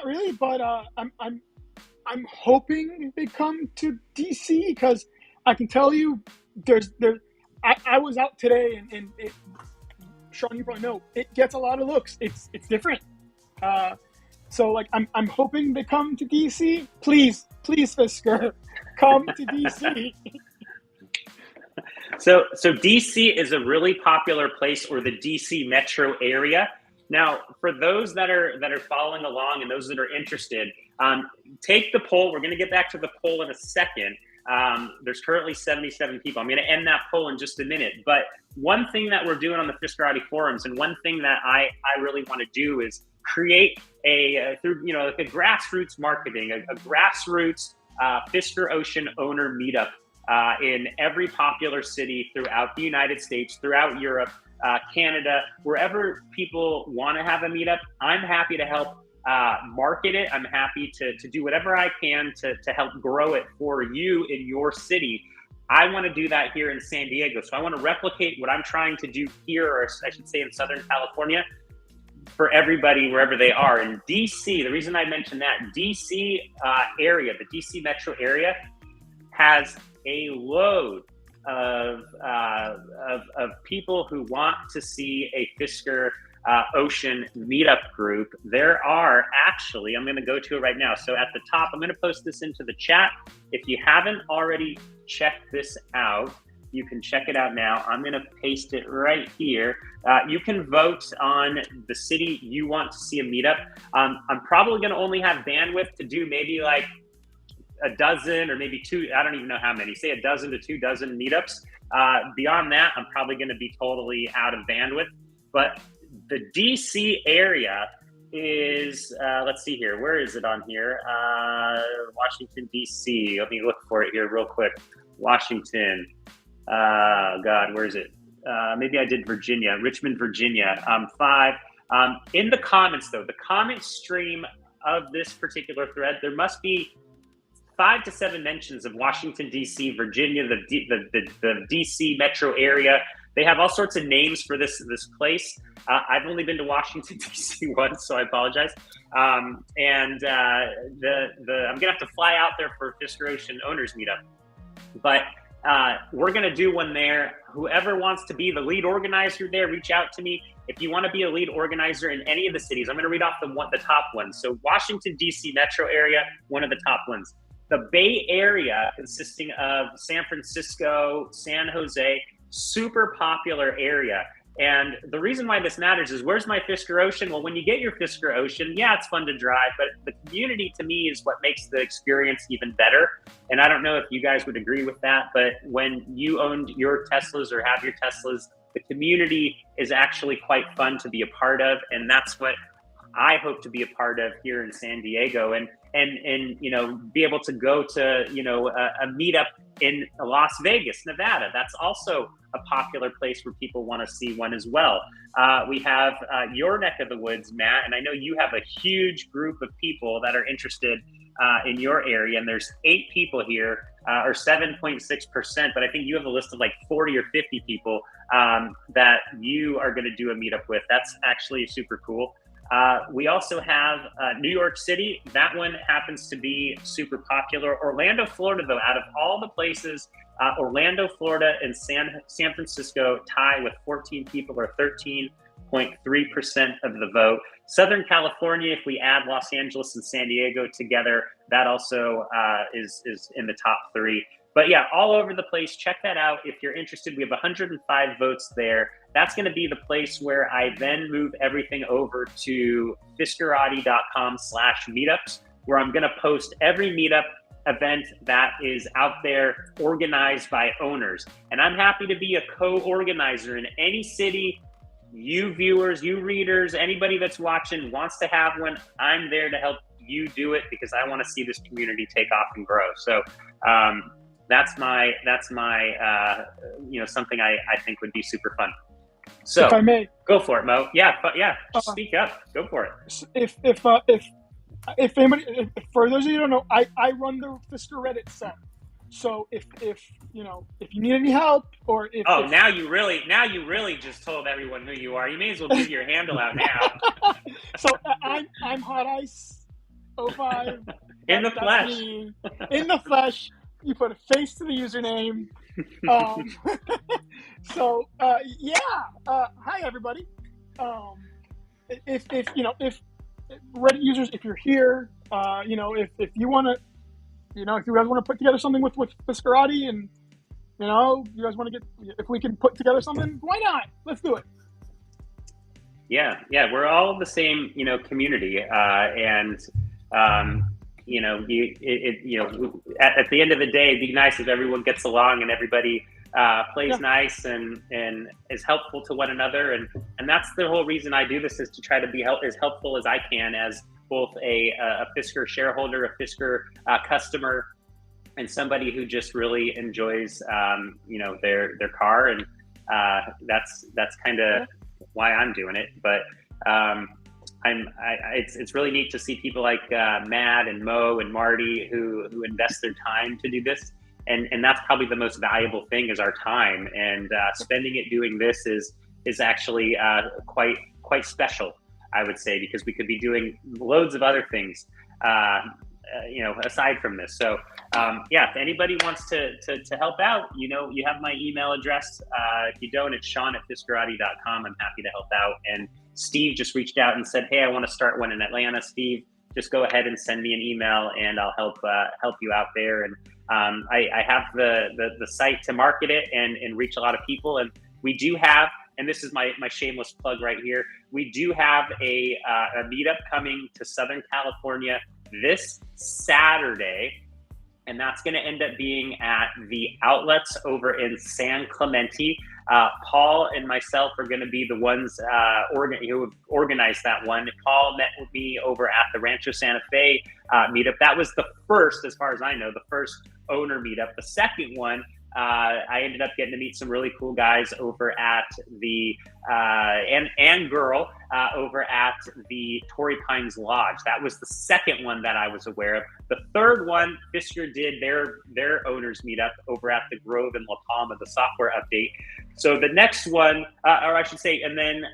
[SPEAKER 2] really, but I'm hoping they come to DC, because I can tell you I was out today, and Sean, you probably know, it gets a lot of looks. It's different. So like I'm hoping they come to DC. Please Fisker, come to DC.
[SPEAKER 1] So DC is a really popular place, or the DC metro area. Now, for those that are following along and those that are interested, take the poll. We're going to get back to the poll in a second. There's currently 77 people. I'm going to end that poll in just a minute. But one thing that we're doing on the Fisker Audi forums, and one thing that I really want to do, is create through like a grassroots marketing, a grassroots Fisker Ocean owner meetup in every popular city throughout the United States, throughout Europe, Canada, wherever people want to have a meetup. I'm happy to help market it. I'm happy to do whatever I can to help grow it for you in your city. I want to do that here in San Diego. So I want to replicate what I'm trying to do here, or I should say in Southern California, for everybody wherever they are. In DC, the reason I mentioned that, DC area, the DC metro area, has a load of people who want to see a Fisker Ocean meetup group. There are actually, I'm going to go to it right now. So at the top, I'm going to post this into the chat. If you haven't already checked this out, you can check it out now. I'm going to paste it right here. You can vote on the city you want to see a meetup. I'm probably going to only have bandwidth to do maybe like a dozen or maybe two. I don't even know how many. Say a dozen to 2 dozen meetups. Beyond that, I'm probably going to be totally out of bandwidth. But the DC area is, let's see here. Where is it on here? Washington, D.C. Let me look for it here real quick. Washington. God, where is it? Maybe I did Virginia, Richmond, Virginia. 5. In the comments, though, the comment stream of this particular thread, there must be 5 to 7 mentions of Washington, D.C., Virginia, the D.C. metro area. They have all sorts of names for this place. I've only been to Washington, D.C. once, so I apologize. I'm going to have to fly out there for Fisker Ocean Owners Meetup. But we're going to do one there. Whoever wants to be the lead organizer there, reach out to me. If you want to be a lead organizer in any of the cities, I'm going to read off the top ones. So Washington, D.C. metro area, one of the top ones. The Bay Area, consisting of San Francisco, San Jose, super popular area. And the reason why this matters is, where's my Fisker Ocean? Well, when you get your Fisker Ocean, yeah, it's fun to drive, but the community to me is what makes the experience even better. And I don't know if you guys would agree with that, but when you owned your Teslas or have your Teslas, the community is actually quite fun to be a part of. And that's what I hope to be a part of here in San Diego, and be able to go to a meetup in Las Vegas, Nevada. That's also a popular place where people want to see one as well. We have your neck of the woods, Matt, and I know you have a huge group of people that are interested in your area, and there's 8 people here, or 7.6%, but I think you have a list of like 40 or 50 people that you are going to do a meetup with. That's actually super cool. We also have New York City. That one happens to be super popular. Orlando, Florida, though, out of all the places, Orlando, Florida, and San Francisco tie with 14 people, or 13.3% of the vote. Southern California, if we add Los Angeles and San Diego together, that also is in the top 3. But yeah, all over the place. Check that out if you're interested. We have 105 votes there. That's going to be the place where I then move everything over to fiskerati.com/meetups, where I'm going to post every meetup event that is out there organized by owners. And I'm happy to be a co-organizer in any city. You viewers, you readers, anybody that's watching wants to have one, I'm there to help you do it, because I want to see this community take off and grow. So that's my something I think would be super fun. So
[SPEAKER 2] if I may,
[SPEAKER 1] go for it, Mo. Yeah, but speak up. Go for it.
[SPEAKER 2] If anybody, for those of you who don't know, I run the Fisker Reddit set. So if you need any help, or
[SPEAKER 1] now you really just told everyone who you are. You may as well give your handle out now.
[SPEAKER 2] So I'm Hot Ice 05
[SPEAKER 1] in the flesh.
[SPEAKER 2] In the flesh. You put a face to the username. Hi everybody. If Reddit users, if you're here, if you want to, if you guys want to put together something with Fiskerati, and you guys want to if we can put together something, why not? Let's do it.
[SPEAKER 1] Yeah, we're all the same, community, and at the end of the day, it'd be nice if everyone gets along and everybody plays nice and is helpful to one another. And that's the whole reason I do this, is to try to be as helpful as I can, as both a Fisker shareholder, a Fisker customer, and somebody who just really enjoys, their car. And that's kind of why I'm doing it. But it's really neat to see people like Matt and Mo and Marty who invest their time to do this, and that's probably the most valuable thing, is our time, and spending it doing this is actually quite special, I would say, because we could be doing loads of other things aside from this. So if anybody wants to help out, you have my email address. If you don't, it's Sean@fiskerati.com. I'm happy to help out. And Steve just reached out and said, hey, I want to start one in Atlanta. Steve, just go ahead and send me an email, and I'll help you out there. And I have the site to market it and reach a lot of people. And we do have, and this is my shameless plug right here, we do have a meetup coming to Southern California this Saturday. And that's going to end up being at the outlets over in San Clemente. Paul and myself are going to be the ones who organized that one. Paul met with me over at the Rancho Santa Fe meetup. That was the first, as far as I know, the first owner meetup. The second one, I ended up getting to meet some really cool guys over at the and girl over at the Torrey Pines Lodge. That was the second one that I was aware of. The third one, Fisker did their owners meetup over at the Grove in La Palma, the software update. So the next one, or I should say, and then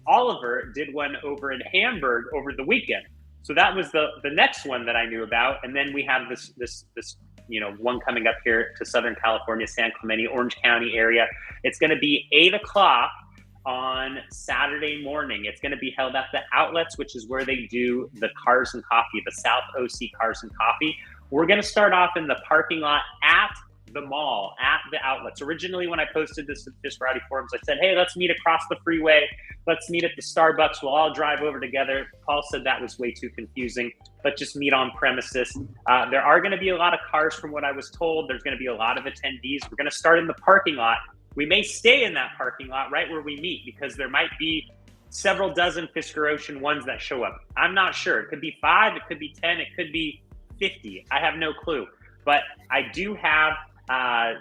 [SPEAKER 1] Oliver did one over in Hamburg over the weekend. So that was the next one that I knew about. And then we have this one coming up here to Southern California, San Clemente, Orange County area. It's going to be 8 o'clock on Saturday morning. It's going to be held at the Outlets, which is where they do the Cars and Coffee, the South OC Cars and Coffee. We're going to start off in the parking lot at the mall, at the Outlets. Originally, when I posted this to the Fisker Audi forums, I said, hey, let's meet across the freeway. Let's meet at the Starbucks. We'll all drive over together. Paul said that was way too confusing. Let's just meet on premises. There are going to be a lot of cars from what I was told. There's going to be a lot of attendees. We're going to start in the parking lot. We may stay in that parking lot right where we meet because there might be several dozen Fisker Ocean ones that show up. I'm not sure. It could be 5, it could be 10, it could be 50. I have no clue. But I do have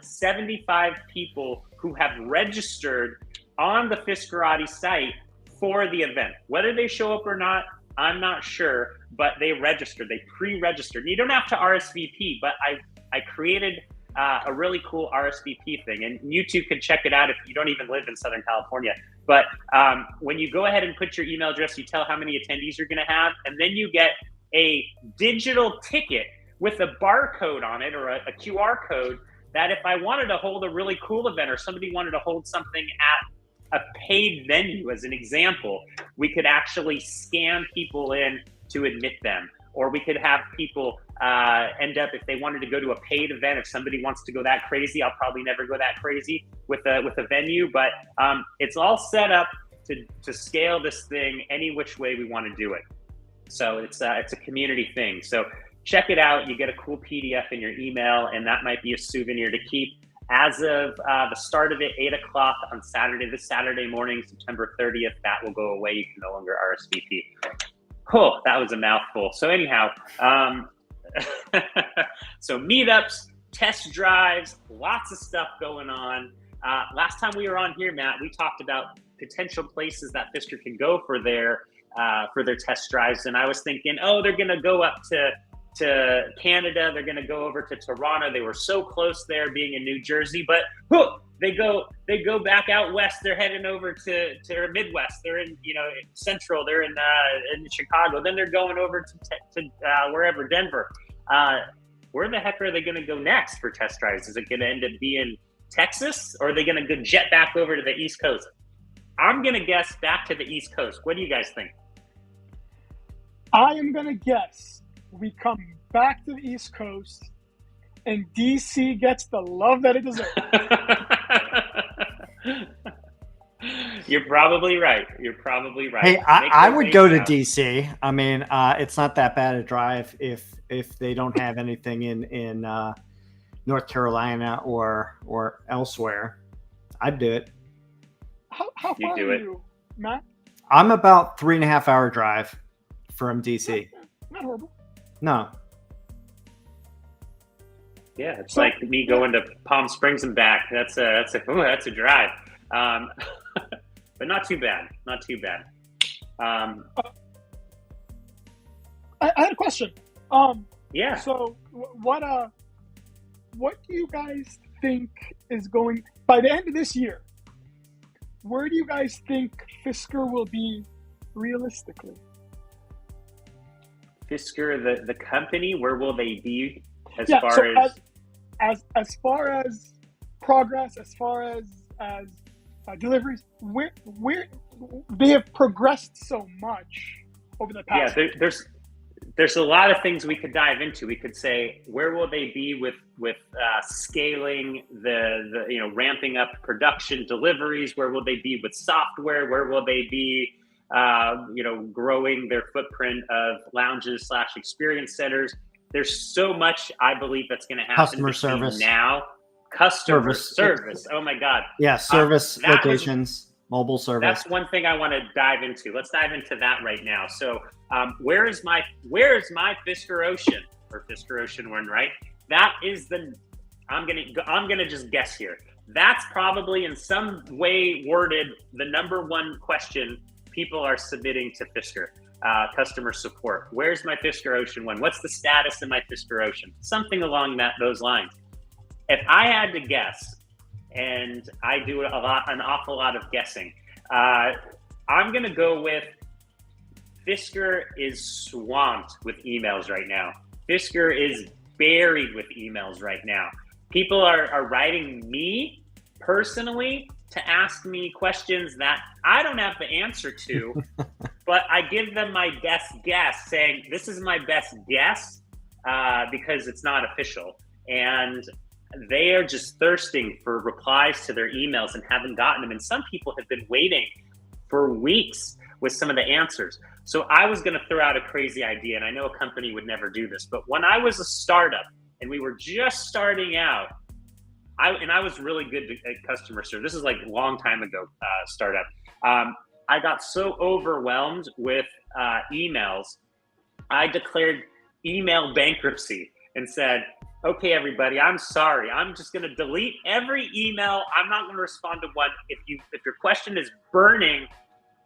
[SPEAKER 1] 75 people who have registered on the Fisker Audi site for the event. Whether they show up or not, I'm not sure, but they registered, they pre-registered. You don't have to RSVP, but I created a really cool RSVP thing, and you two can check it out if you don't even live in Southern California. But when you go ahead and put your email address, you tell how many attendees you're gonna have, and then you get a digital ticket with a barcode on it or a QR code that if I wanted to hold a really cool event or somebody wanted to hold something at a paid venue, as an example, we could actually scan people in to admit them. Or we could have people end up, if they wanted to go to a paid event, if somebody wants to go that crazy, I'll probably never go that crazy with a venue, but it's all set up to scale this thing any which way we want to do it. So it's a community thing. So check it out. You get a cool PDF in your email, and that might be a souvenir to keep. As of the start of it, 8 o'clock on Saturday, this Saturday morning, September 30th, that will go away. You can no longer RSVP. Cool, that was a mouthful. So anyhow, so meetups, test drives, lots of stuff going on. Last time we were on here, Matt, we talked about potential places that Fisker can go for their test drives. And I was thinking, oh, they're going to go up to Canada. They're going to go over to Toronto. They were so close there being in New Jersey, but they go back out west. They're heading over to Midwest. They're in, Central. They're in Chicago. Then they're going over to wherever, Denver. Where the heck are they going to go next for test drives? Is it going to end up being Texas, or are they going to go jet back over to the East Coast? I'm going to guess back to the East Coast. What do you guys think?
[SPEAKER 2] I am going to guess we come back to the East Coast and DC gets the love that it deserves.
[SPEAKER 1] You're probably right.
[SPEAKER 3] Hey, I would go to DC. I mean, it's not that bad a drive if they don't have anything in North Carolina or elsewhere. I'd do it.
[SPEAKER 2] How far are you, Matt?
[SPEAKER 3] I'm about 3.5 hour drive from DC.
[SPEAKER 2] Not horrible.
[SPEAKER 3] No.
[SPEAKER 1] Yeah, it's like me going to Palm Springs and back. That's a drive. But not too bad. I
[SPEAKER 2] had a question.
[SPEAKER 1] Yeah.
[SPEAKER 2] So what do you guys think is going by the end of this year? Where do you guys think Fisker will be realistically?
[SPEAKER 1] Fisker, the company, where will they be as
[SPEAKER 2] far as progress, as far as deliveries? Where they have progressed so much over the past.
[SPEAKER 1] Yeah, there's a lot of things we could dive into. We could say, where will they be with scaling the ramping up production deliveries? Where will they be with software? Where will they be growing their footprint of lounges / experience centers? There's so much I believe that's going to happen
[SPEAKER 3] customer service
[SPEAKER 1] Customer service. Oh my God.
[SPEAKER 3] Yeah, service locations, mobile service.
[SPEAKER 1] That's one thing I want to dive into. Let's dive into that right now. So where is my Fisker Ocean, or Fisker Ocean one, right? That is I'm gonna just guess here. That's probably in some way worded the number one question people are submitting to Fisker. Customer support. Where's my Fisker Ocean one? What's the status of my Fisker Ocean? Something along those lines. If I had to guess, and I do an awful lot of guessing, I'm gonna go with Fisker is swamped with emails right now. Fisker is buried with emails right now. People are writing me personally to ask me questions that I don't have the answer to, but I give them my best guess, saying this is my best guess because it's not official. And they are just thirsting for replies to their emails and haven't gotten them. And some people have been waiting for weeks with some of the answers. So I was going to throw out a crazy idea, and I know a company would never do this, but when I was a startup and we were just starting out, I was really good at customer service. This is like a long time ago, startup. I got so overwhelmed with emails, I declared email bankruptcy and said, okay, everybody, I'm sorry. I'm just going to delete every email. I'm not going to respond to one. If your question is burning,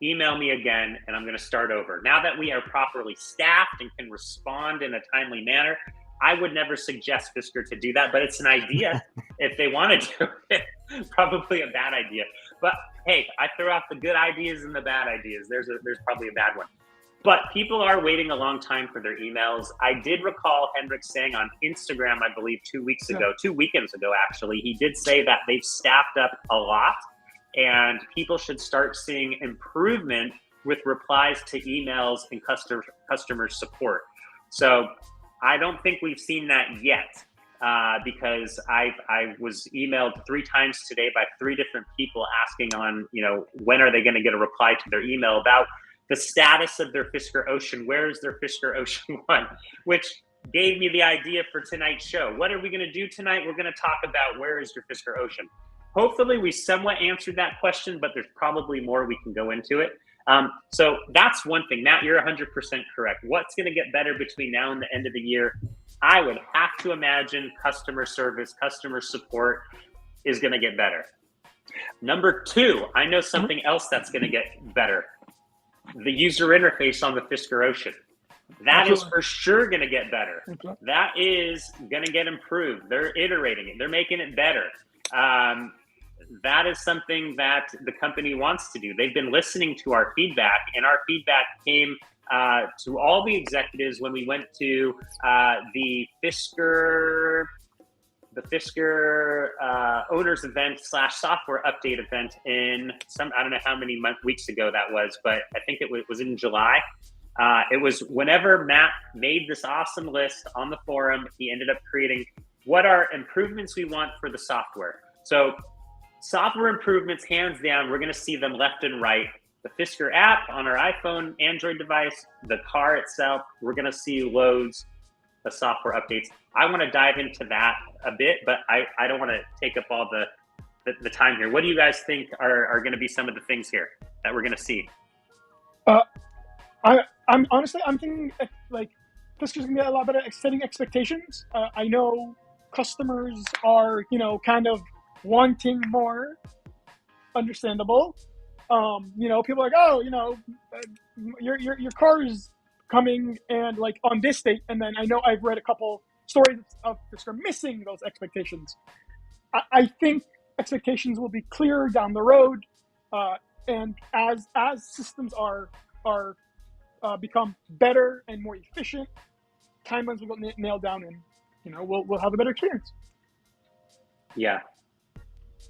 [SPEAKER 1] email me again, and I'm going to start over. Now that we are properly staffed and can respond in a timely manner, I would never suggest Fisker to do that, but it's an idea. If they want to do it, probably a bad idea. But hey, I throw out the good ideas and the bad ideas. There's probably a bad one. But people are waiting a long time for their emails. I did recall Hendrik saying on Instagram, I believe 2 weekends ago, actually, he did say that they've staffed up a lot and people should start seeing improvement with replies to emails and customer support. So I don't think we've seen that yet because I was emailed 3 times today by 3 different people asking on, when are they going to get a reply to their email about the status of their Fisker Ocean. Where is their Fisker Ocean one? Which gave me the idea for tonight's show. What are we going to do tonight? We're going to talk about where is your Fisker Ocean. Hopefully we somewhat answered that question, but there's probably more we can go into it. So that's one thing. Matt, you're 100% correct. What's going to get better between now and the end of the year? I would have to imagine customer service, customer support is going to get better. Number 2, I know something else that's going to get better. The user interface on the Fisker Ocean. That is for sure going to get better. That is going to get improved. They're iterating it. They're making it better. That is something that the company wants to do. They've been listening to our feedback, and our feedback came to all the executives when we went to the Fisker owners event / software update event in I don't know how many weeks ago that was, but I think it was in July. It was whenever Matt made this awesome list on the forum, he ended up creating what are improvements we want for the software. So software improvements, hands down, we're going to see them left and right. The Fisker app on our iPhone, Android device, the car itself, we're going to see loads of software updates. I want to dive into that a bit, but I don't want to take up all the time here. What do you guys think are going to be some of the things here that we're going to see?
[SPEAKER 2] I'm honestly, I'm thinking like Fisker's going to get a lot better at setting expectations. I know customers are, kind of wanting more, understandable. People are like, oh, your car is coming and like on this date, and then I know I've read a couple stories of Fisker missing those expectations. I think expectations will be clearer down the road, and as systems are become better and more efficient, timelines will get nailed down, and we'll have a better experience.
[SPEAKER 1] Yeah,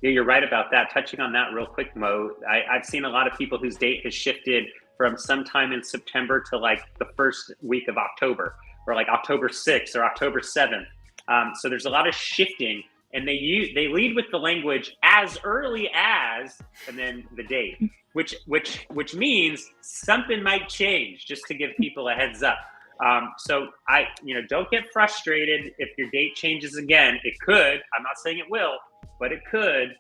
[SPEAKER 1] you're right about that. Touching on that real quick, Mo, I've seen a lot of people whose date has shifted from sometime in September to like the first week of October, or like October 6th or October 7th. So there's a lot of shifting, and they lead with the language as early as, and then the date, which means something might change, just to give people a heads up. So don't get frustrated if your date changes again. It could. I'm not saying it will, but it could.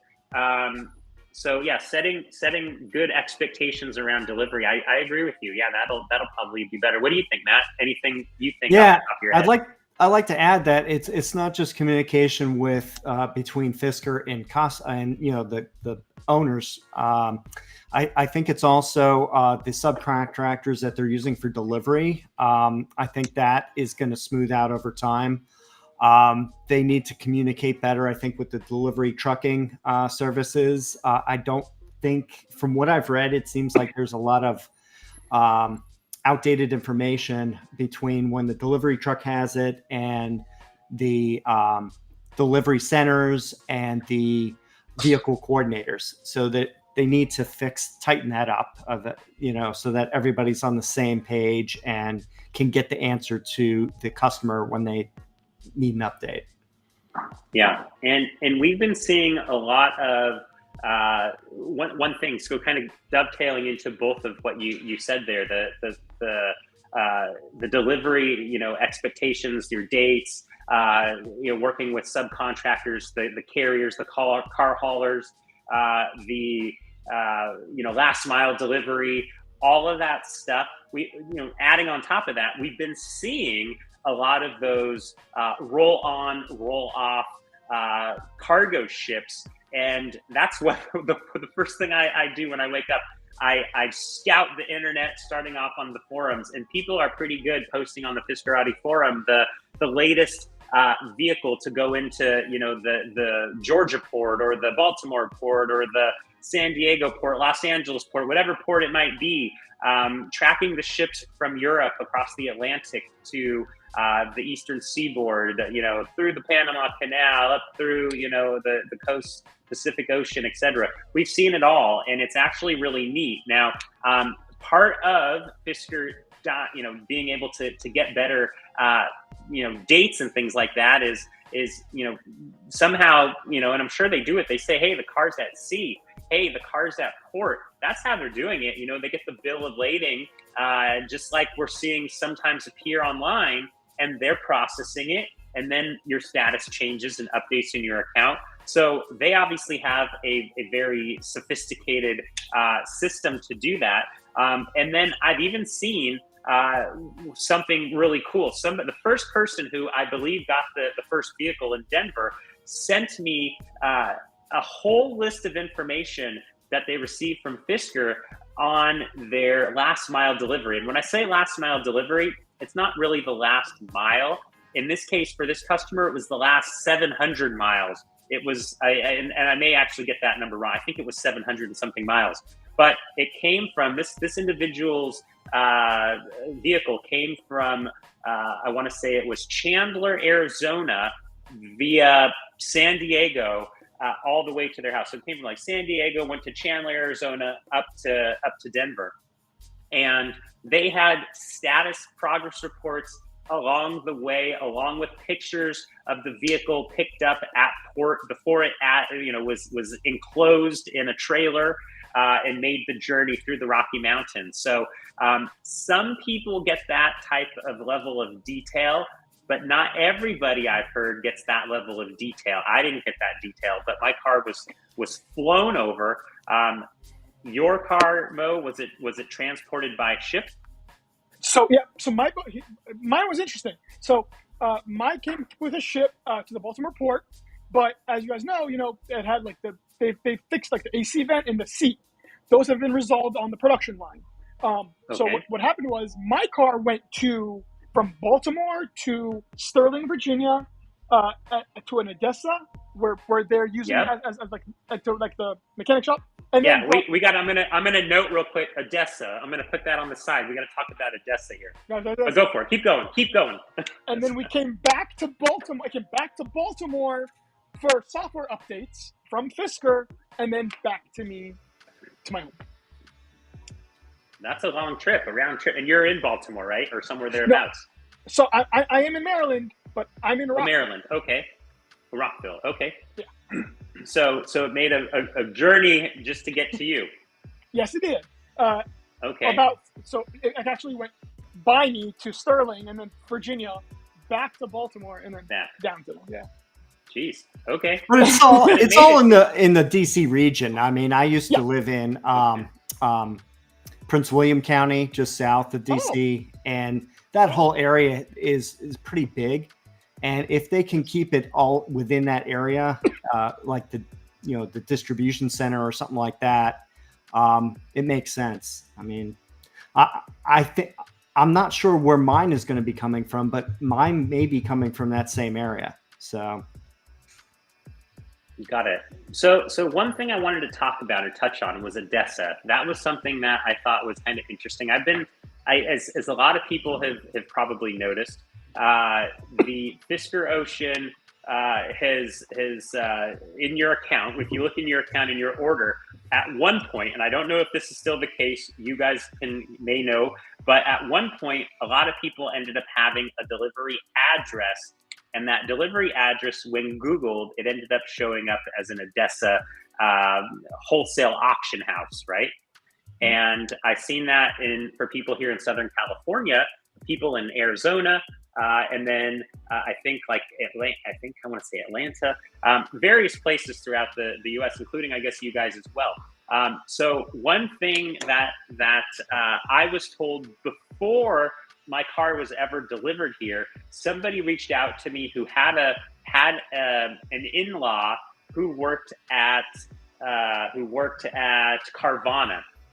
[SPEAKER 1] So yeah, setting good expectations around delivery. I agree with you. Yeah, that'll probably be better. What do you think, Matt? Anything you think?
[SPEAKER 3] Yeah,
[SPEAKER 1] off your head?
[SPEAKER 3] I'd like to add that it's not just communication with between Fisker and Casa and the owners. I think it's also the subcontractors that they're using for delivery. I think that is going to smooth out over time. They need to communicate better, I think, with the delivery trucking services. I don't think, from what I've read, it seems like there's a lot of outdated information between when the delivery truck has it and the delivery centers and the vehicle coordinators, so that they need to tighten that up so that everybody's on the same page and can get the answer to the customer when they need an update.
[SPEAKER 1] Yeah, and we've been seeing a lot of one thing. So kind of dovetailing into both of what you said there, the delivery, expectations, your dates, working with subcontractors, the carriers, the car haulers, the last mile delivery, all of that stuff. Adding on top of that, we've been seeing a lot of those roll on, roll off cargo ships. And that's what the first thing I do when I wake up. I scout the internet, starting off on the forums, and people are pretty good posting on the Fiskerati forum the latest vehicle to go into the Georgia port or the Baltimore port or the San Diego port, Los Angeles port, whatever port it might be, tracking the ships from Europe across the Atlantic to the eastern seaboard, through the Panama Canal, up through the coast, Pacific Ocean, etc. We've seen it all, and it's actually really neat. Now, part of Fisker, being able to get better, dates and things like that is somehow, and I'm sure they do it. They say, hey, the car's at sea. Hey, the car's at port. That's how they're doing it. They get the bill of lading, just like we're seeing sometimes appear online, and they're processing it, and then your status changes and updates in your account. So they obviously have a very sophisticated system to do that. And then I've even seen something really cool. The first person who I believe got the first vehicle in Denver sent me a whole list of information that they received from Fisker on their last mile delivery. And when I say last mile delivery, it's not really the last mile. In this case, for this customer, it was the last 700 miles. It was, and I may actually get that number wrong. I think it was 700 and something miles. But it came from this individual's vehicle came from, I want to say it was Chandler, Arizona, via San Diego, all the way to their house. So it came from like San Diego, went to Chandler, Arizona, up to Denver. And they had status progress reports along the way, along with pictures of the vehicle picked up at port before it was enclosed in a trailer and made the journey through the Rocky Mountains. So some people get that type of level of detail, but not everybody, I've heard, gets that level of detail. I didn't get that detail, but my car was flown over. Your car, Mo, was it transported by ship?
[SPEAKER 2] So mine was interesting. So mine came with a ship to the Baltimore port, but as you guys know, it had like they fixed like the AC vent and the seat. Those have been resolved on the production line. So what happened was my car went from Baltimore to Sterling, Virginia, to an Odessa, where they're using it as the mechanic shop. And
[SPEAKER 1] we got. I'm gonna note real quick Odessa. I'm gonna put that on the side. We got to talk about Odessa here. But go for it. Keep going.
[SPEAKER 2] And then we came back to Baltimore. I came back to Baltimore for software updates from Fisker, and then back to my home.
[SPEAKER 1] That's a long trip, a round trip, and you're in Baltimore, right, or somewhere thereabouts?
[SPEAKER 2] No. So I am in Maryland, but I'm in Rockville.
[SPEAKER 1] Maryland, okay. Rockville, okay.
[SPEAKER 2] Yeah.
[SPEAKER 1] So it made a journey just to get to you.
[SPEAKER 2] Yes, it did.
[SPEAKER 1] Okay.
[SPEAKER 2] So it actually went by me to Sterling, and then Virginia, back to Baltimore, and then down to them. Yeah.
[SPEAKER 1] Jeez. Okay.
[SPEAKER 3] But it's all in the DC region. I mean, I used to live in Prince William County, just south of DC, and that whole area is pretty big. And if they can keep it all within that area, like the distribution center or something like that, it makes sense. I mean, I think I'm not sure where mine is going to be coming from, but mine may be coming from that same area. So.
[SPEAKER 1] Got it. So one thing I wanted to talk about or touch on was ADESA. That was something that I thought was kind of interesting. As a lot of people have probably noticed, the Fisker Ocean has in your account, if you look in your account in your order, at one point, and I don't know if this is still the case, you guys may know, but at one point, a lot of people ended up having a delivery address, and that delivery address, when Googled, it ended up showing up as an ADESA wholesale auction house, right? And I've seen that for people here in Southern California, people in Arizona, and then I think like Atlanta, I want to say Atlanta, various places throughout the U.S., including, I guess, you guys as well. So one thing that I was told before my car was ever delivered here, somebody reached out to me who had an in-law who worked at Carvana,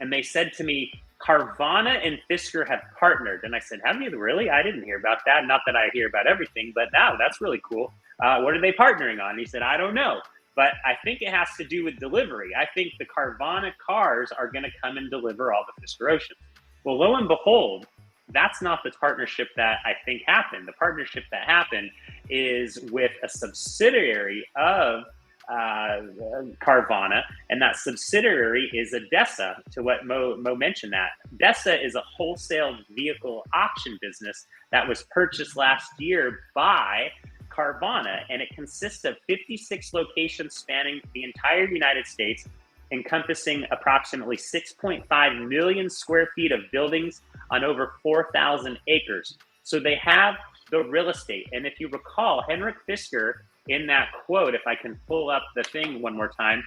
[SPEAKER 1] and they said to me, Carvana and Fisker have partnered. And I said, have you really? I didn't hear about that. Not that I hear about everything, but now that's really cool. What are they partnering on? And he said, I don't know, but I think it has to do with delivery. I think the Carvana cars are going to come and deliver all the Fisker Oceans. Well, lo and behold, that's not the partnership that I think happened. The partnership that happened is with a subsidiary of Carvana, and that subsidiary is ADESA, to what Mo mentioned. That ADESA is a wholesale vehicle auction business that was purchased last year by Carvana, and it consists of 56 locations spanning the entire United States, encompassing approximately 6.5 million square feet of buildings on over 4,000 acres. So they have the real estate. And if you recall, Henrik Fisker, in that quote, if I can pull up the thing one more time,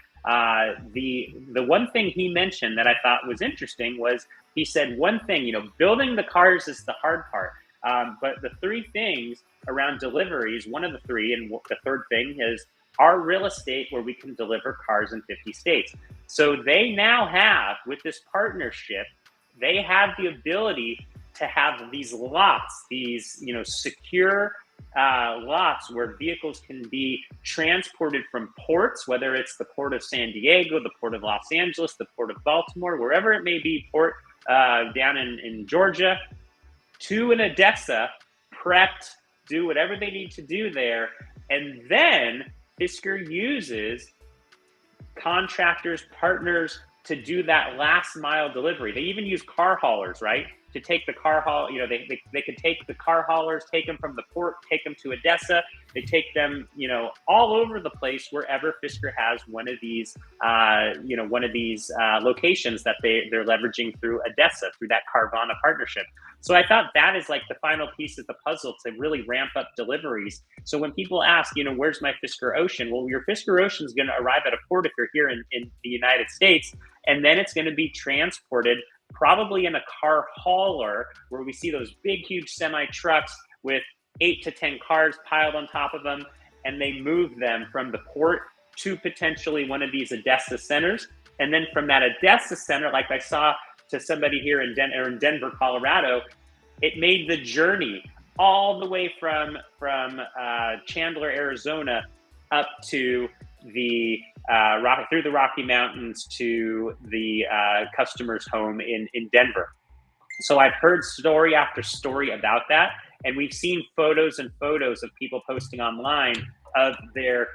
[SPEAKER 1] the one thing he mentioned that I thought was interesting was he said one thing, building the cars is the hard part. But the three things around deliveries, one of the three, and the third thing is our real estate where we can deliver cars in 50 states. So they now have, with this partnership, they have the ability to have these lots, these secure lots where vehicles can be transported from ports, whether it's the port of San Diego, the port of Los Angeles, the port of Baltimore, wherever it may be, port down in Georgia, to an ADESA, prepped, do whatever they need to do there. And then Fisker uses contractors, partners to do that last mile delivery. They even use car haulers, right? To take the car haul, they could take the car haulers, take them from the port, take them to ADESA. They take them, all over the place wherever Fisker has one of these locations that they're leveraging through ADESA, through that Carvana partnership. So I thought that is like the final piece of the puzzle to really ramp up deliveries. So when people ask, where's my Fisker Ocean? Well, your Fisker Ocean is going to arrive at a port if you're here in the United States, and then it's going to be transported probably in a car hauler, where we see those big, huge semi trucks with 8 to 10 cars piled on top of them, and they move them from the port to potentially one of these ADESA centers. And then from that ADESA center, like I saw to somebody here in Denver, Colorado, it made the journey all the way from Chandler, Arizona, up to the through the Rocky Mountains to the customer's home in Denver. So I've heard story after story about that, and we've seen photos and photos of people posting online of their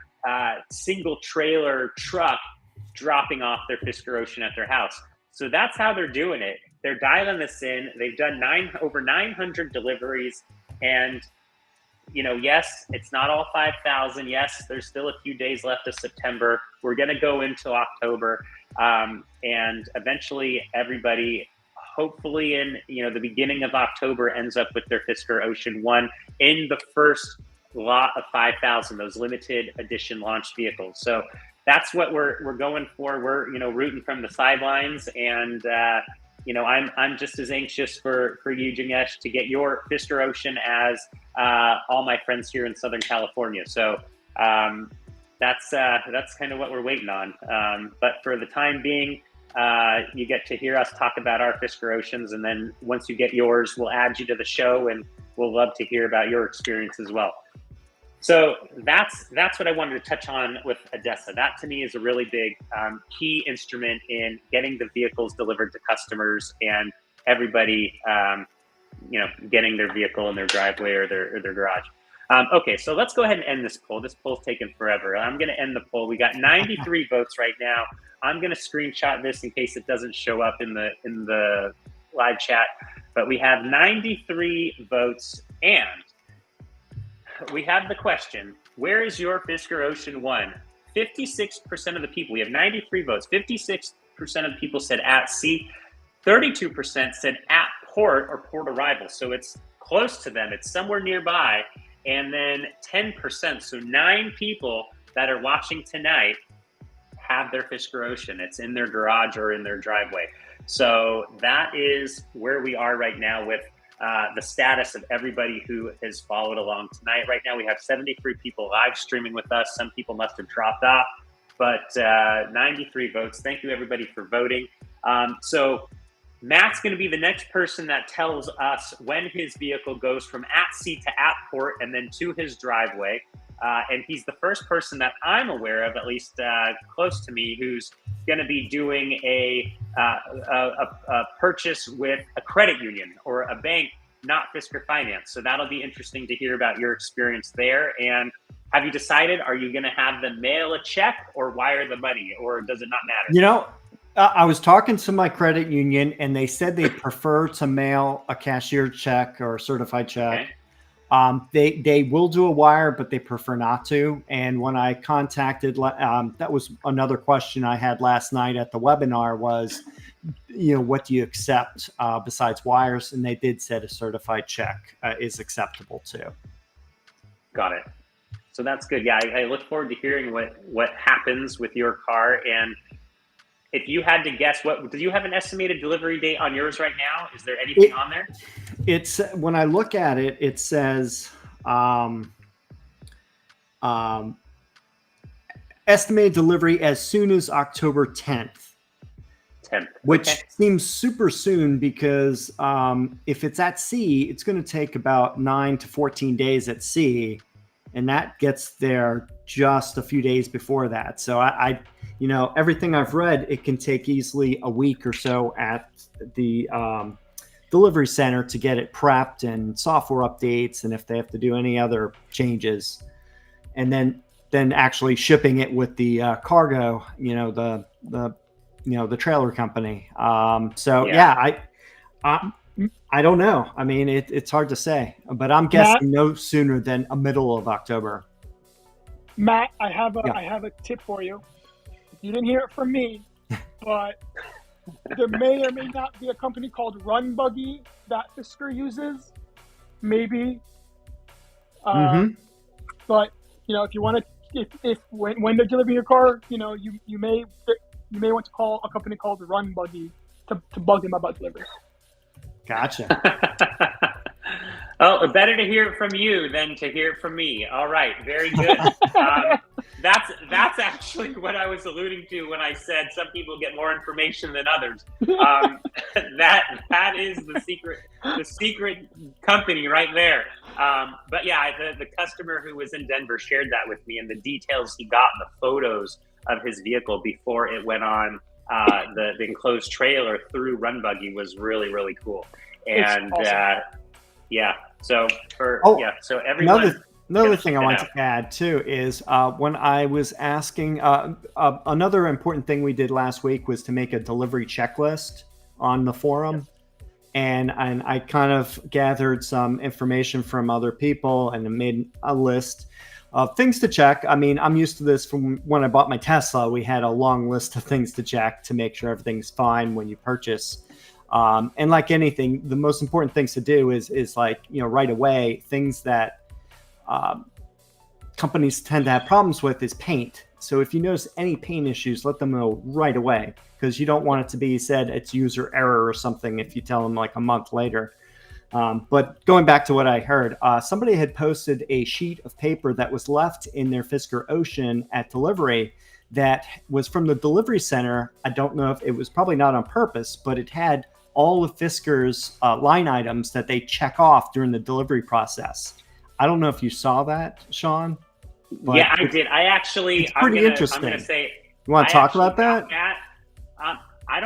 [SPEAKER 1] single trailer truck dropping off their Fisker Ocean at their house. So that's how they're doing it. They're dialing this in. They've done over 900 deliveries, and yes, it's not all 5,000. Yes, there's still a few days left of September. We're going to go into October, and eventually everybody hopefully in the beginning of October ends up with their Fisker Ocean 1 in the first lot of 5,000, those limited edition launch vehicles. So that's what we're going for. We're rooting from the sidelines, and I'm just as anxious for you, Jinesh, to get your Fisker Ocean as all my friends here in Southern California. So that's kind of what we're waiting on. But for the time being, you get to hear us talk about our Fisker Oceans, and then once you get yours, we'll add you to the show, and we'll love to hear about your experience as well. So that's what I wanted to touch on with ADESA. That to me is a really big key instrument in getting the vehicles delivered to customers and everybody, getting their vehicle in their driveway or their garage. Okay, so let's go ahead and end this poll. This poll's taken forever. I'm going to end the poll. We got 93 votes right now. I'm going to screenshot this in case it doesn't show up in the live chat. But we have 93 votes, and we have the question: where is your Fisker Ocean 1? 56% of the people. We have 93 votes. 56% of the people said at sea. 32% said at port or port arrival. So it's close to them. It's somewhere nearby. And then 10%, so 9 people that are watching tonight have their Fisker Ocean. It's in their garage or in their driveway. So that is where we are right now with the status of everybody who has followed along tonight. Right now we have 73 people live streaming with us. Some people must have dropped off, but 93 votes. Thank you everybody for voting. So Matt's going to be the next person that tells us when his vehicle goes from at sea to at port and then to his driveway. And he's the first person that I'm aware of, at least close to me, who's going to be doing a purchase with a credit union or a bank, not Fisker Finance. So that'll be interesting to hear about your experience there. And have you decided, are you going to have them mail a check or wire the money, or does it not matter?
[SPEAKER 3] I was talking to my credit union, and they said they prefer to mail a cashier check or a certified check. Okay. They will do a wire, but they prefer not to. And when I contacted, that was another question I had last night at the webinar was, what do you accept besides wires? And they did say a certified check is acceptable too.
[SPEAKER 1] Got it. So that's good. Yeah, I look forward to hearing what happens with your car. And if you had to guess, do you have an estimated delivery date on yours right now? Is there anything on there?
[SPEAKER 3] It's when I look at it, it says estimated delivery as soon as October 10th. Which seems super soon because if it's at sea, it's going to take about 9 to 14 days at sea, and that gets there just a few days before that. So I everything I've read, it can take easily a week or so at the delivery center to get it prepped and software updates, and if they have to do any other changes, and then actually shipping it with the cargo, the trailer company. I don't know. I mean, it's hard to say, but I'm guessing no sooner than a middle of October.
[SPEAKER 2] Matt, I have a tip for you. You didn't hear it from me, but there may or may not be a company called Run Buggy that Fisker uses. Maybe. But if you want to, if when they're delivering your car, you may want to call a company called Run Buggy to bug them about delivery.
[SPEAKER 3] Gotcha.
[SPEAKER 1] Oh, better to hear it from you than to hear it from me. All right, very good. That's actually what I was alluding to when I said some people get more information than others. That is the secret company right there. But yeah, the customer who was in Denver shared that with me, and the details he got, the photos of his vehicle before it went on the enclosed trailer through Run Buggy was really, really cool. And awesome. So everyone.
[SPEAKER 3] Another thing I want to add too is when I was asking, another important thing we did last week was to make a delivery checklist on the forum. And I kind of gathered some information from other people and made a list of things to check. I mean, I'm used to this from when I bought my Tesla. We had a long list of things to check to make sure everything's fine when you purchase And like anything, the most important things to do is like, right away, things that companies tend to have problems with is paint. So if you notice any paint issues, let them know right away, because you don't want it to be said it's user error or something if you tell them like a month later. But going back to what I heard, somebody had posted a sheet of paper that was left in their Fisker Ocean at delivery that was from the delivery center. I don't know if it was, probably not on purpose, but it had all of Fisker's line items that they check off during the delivery process. I don't know if you saw that, Sean.
[SPEAKER 1] Yeah, I did. I actually,
[SPEAKER 3] it's pretty interesting.
[SPEAKER 1] I'm gonna say,
[SPEAKER 3] you want to talk about that?
[SPEAKER 1] I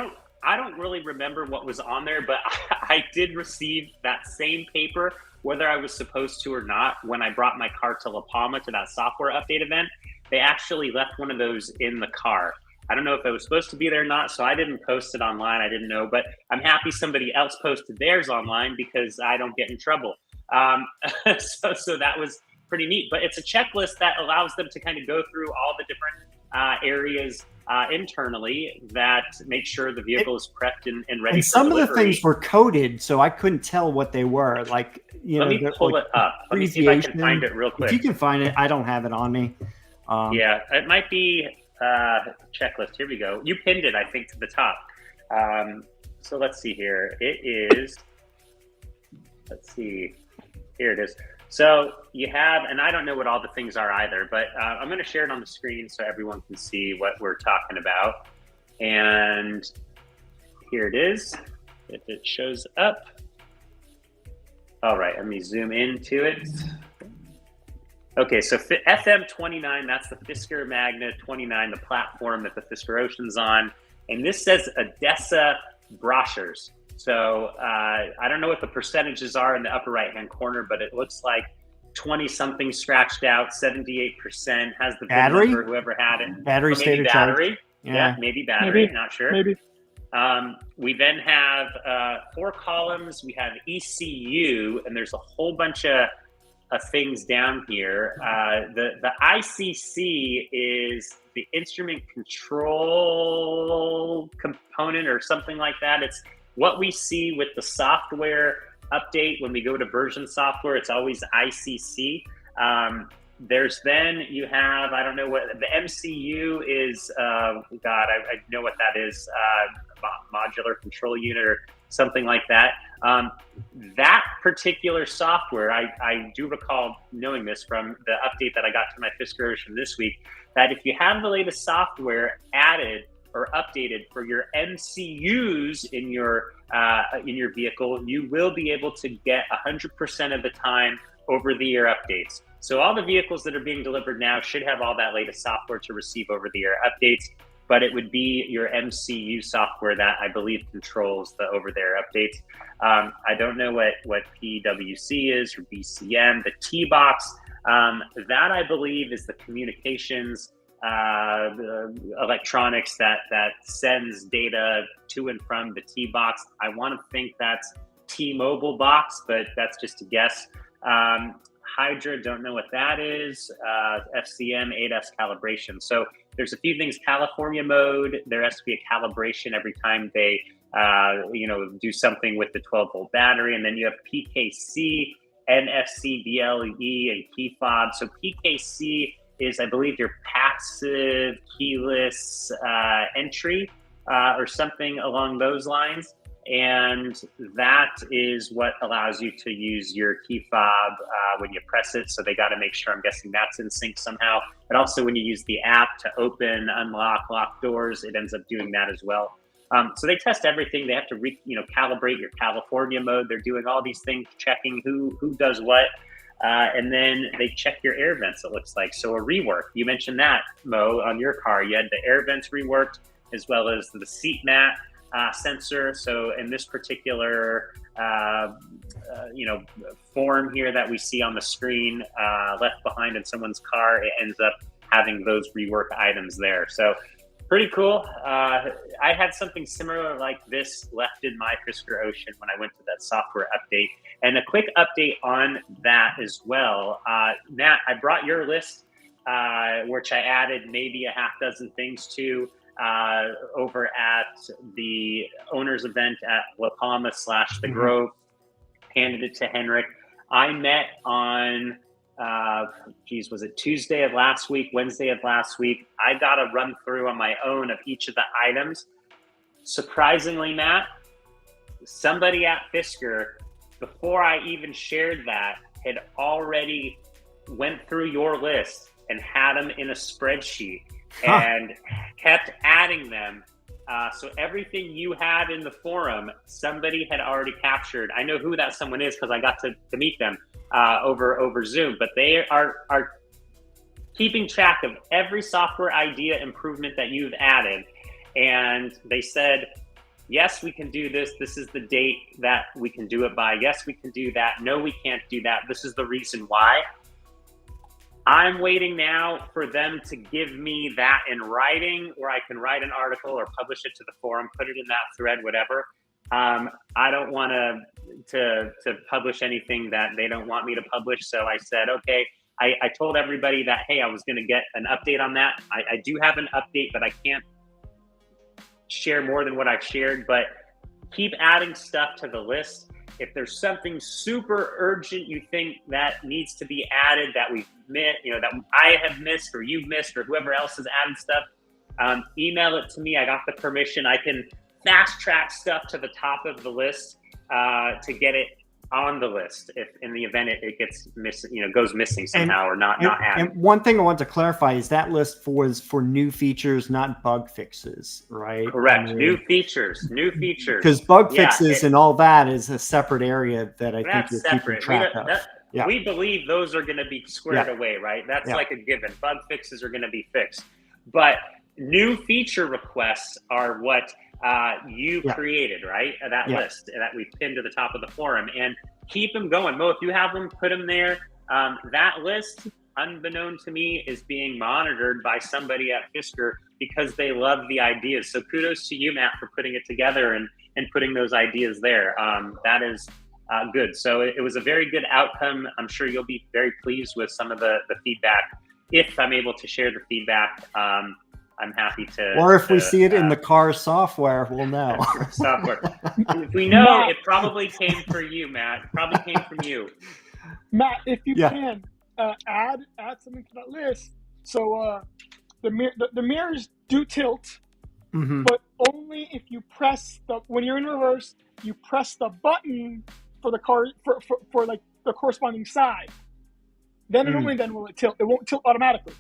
[SPEAKER 1] don't really remember what was on there, but I did receive that same paper, whether I was supposed to or not. When I brought my car to La Palma to that software update event, they actually left one of those in the car. I don't know if it was supposed to be there or not, so I didn't post it online. I didn't know, but I'm happy somebody else posted theirs online because I don't get in trouble. So that was pretty neat. But it's a checklist that allows them to kind of go through all the different areas internally that make sure the vehicle is prepped and ready.
[SPEAKER 3] And
[SPEAKER 1] for
[SPEAKER 3] some
[SPEAKER 1] delivery.
[SPEAKER 3] of the things were coded, so I couldn't tell what they were. Like,
[SPEAKER 1] let me pull it up. Let me see if I can find it real quick.
[SPEAKER 3] If you can find it, I don't have it on me.
[SPEAKER 1] Yeah, it might be checklist. Here we go. You pinned it, I think, to the top. So let's see here. It is. Let's see. Here it is. So you have, and I don't know what all the things are either, but I'm going to share it on the screen so everyone can see what we're talking about. And here it is. If it shows up. All right, let me zoom into it. Okay, so FM29, that's the Fisker Magna 29, the platform that the Fisker Ocean's on. And this says Odessa brochures. So I don't know what the percentages are in the upper right-hand corner, but it looks like 20-something scratched out, 78%, has the
[SPEAKER 3] battery
[SPEAKER 1] VIN number, whoever had it.
[SPEAKER 3] Battery state of
[SPEAKER 1] battery.
[SPEAKER 3] charge.
[SPEAKER 1] Yeah, maybe battery, not sure.
[SPEAKER 2] Maybe.
[SPEAKER 1] We then have 4 columns. We have ECU, and there's a whole bunch of things down here. The ICC is the instrument control component or something like that. It's what we see with the software update. When we go to version software, it's always ICC. There's then you have, I don't know what the MCU is. God, I know what that is. Modular control unit or something like that. That particular software, I do recall knowing this from the update that I got to my Fisker Ocean this week, that if you have the latest software added or updated for your MCUs in your vehicle, you will be able to get 100% of the time over-the-air updates. So all the vehicles that are being delivered now should have all that latest software to receive over-the-air updates, but it would be your MCU software that I believe controls the over-the-air updates. I don't know what PWC is or BCM. The T-Box, that I believe is the communications the electronics that sends data to and from the T-Box. I want to think that's T-Mobile box, but that's just a guess. Hydra, don't know what that is. FCM, ADAS calibration. So there's a few things. California mode, there has to be a calibration every time they do something with the 12-volt battery. And then you have PKC, NFC, BLE, and key fob. So PKC is, I believe, your passive keyless entry or something along those lines. And that is what allows you to use your key fob when you press it. So they got to make sure, I'm guessing that's in sync somehow. But also when you use the app to open, unlock, lock doors, it ends up doing that as well. So they test everything. They have to calibrate your California mode. They're doing all these things, checking who does what. And then they check your air vents, it looks like. So a rework. You mentioned that, Mo, on your car. You had the air vents reworked as well as the seat mat sensor. So in this particular, form here that we see on the screen, left behind in someone's car, it ends up having those rework items there. So pretty cool. I had something similar like this left in my Fisker Ocean when I went to that software update. And a quick update on that as well. Nat, I brought your list, which I added maybe a half dozen things to. over at the owners event at La Palma / the Grove, handed it to Henrik. I met on, was it Tuesday of last week, Wednesday of last week? I got a run through on my own of each of the items. Surprisingly, Matt, somebody at Fisker, before I even shared that, had already went through your list and had them in a spreadsheet and kept adding them. So everything you had in the forum, somebody had already captured. I know who that someone is because I got to meet them over Zoom, but they are keeping track of every software idea improvement that you've added. And they said, yes, we can do this. This is the date that we can do it by. Yes, we can do that. No, we can't do that. This is the reason why. I'm waiting now for them to give me that in writing, where I can write an article or publish it to the forum, put it in that thread, whatever. I don't want to publish anything that they don't want me to publish. So I said, okay, I told everybody that, hey, I was going to get an update on that. I do have an update, but I can't share more than what I've shared, but keep adding stuff to the list. If there's something super urgent you think that needs to be added that we've missed, that I have missed or you've missed or whoever else has added stuff, email it to me. I got the permission. I can fast track stuff to the top of the list to get it on the list if in the event it gets missing, goes missing somehow or not added.
[SPEAKER 3] And one thing I want to clarify is that list was for new features, not bug fixes, right?
[SPEAKER 1] Correct. New features.
[SPEAKER 3] Because bug fixes and all that is a separate area that I think you're keeping track of.
[SPEAKER 1] We believe those are going to be squared away, right? That's like a given. Bug fixes are going to be fixed. But new feature requests are what you created, right? That list that we've pinned to the top of the forum, and keep them going. Mo, if you have them, put them there. That list, unbeknown to me, is being monitored by somebody at Fisker because they love the ideas. So kudos to you, Matt, for putting it together and putting those ideas there. That is good. So it was a very good outcome. I'm sure you'll be very pleased with some of the feedback. If I'm able to share the feedback, I'm happy to.
[SPEAKER 3] Or if we see it in the car software, we'll know.
[SPEAKER 1] Software. If we know, it probably came from you, Matt. It probably came from you.
[SPEAKER 2] Matt, if you can, add something to that list. So the mirrors do tilt, but only if you press when you're in reverse, you press the button for the car for like the corresponding side. Then and only then will it tilt. It won't tilt automatically.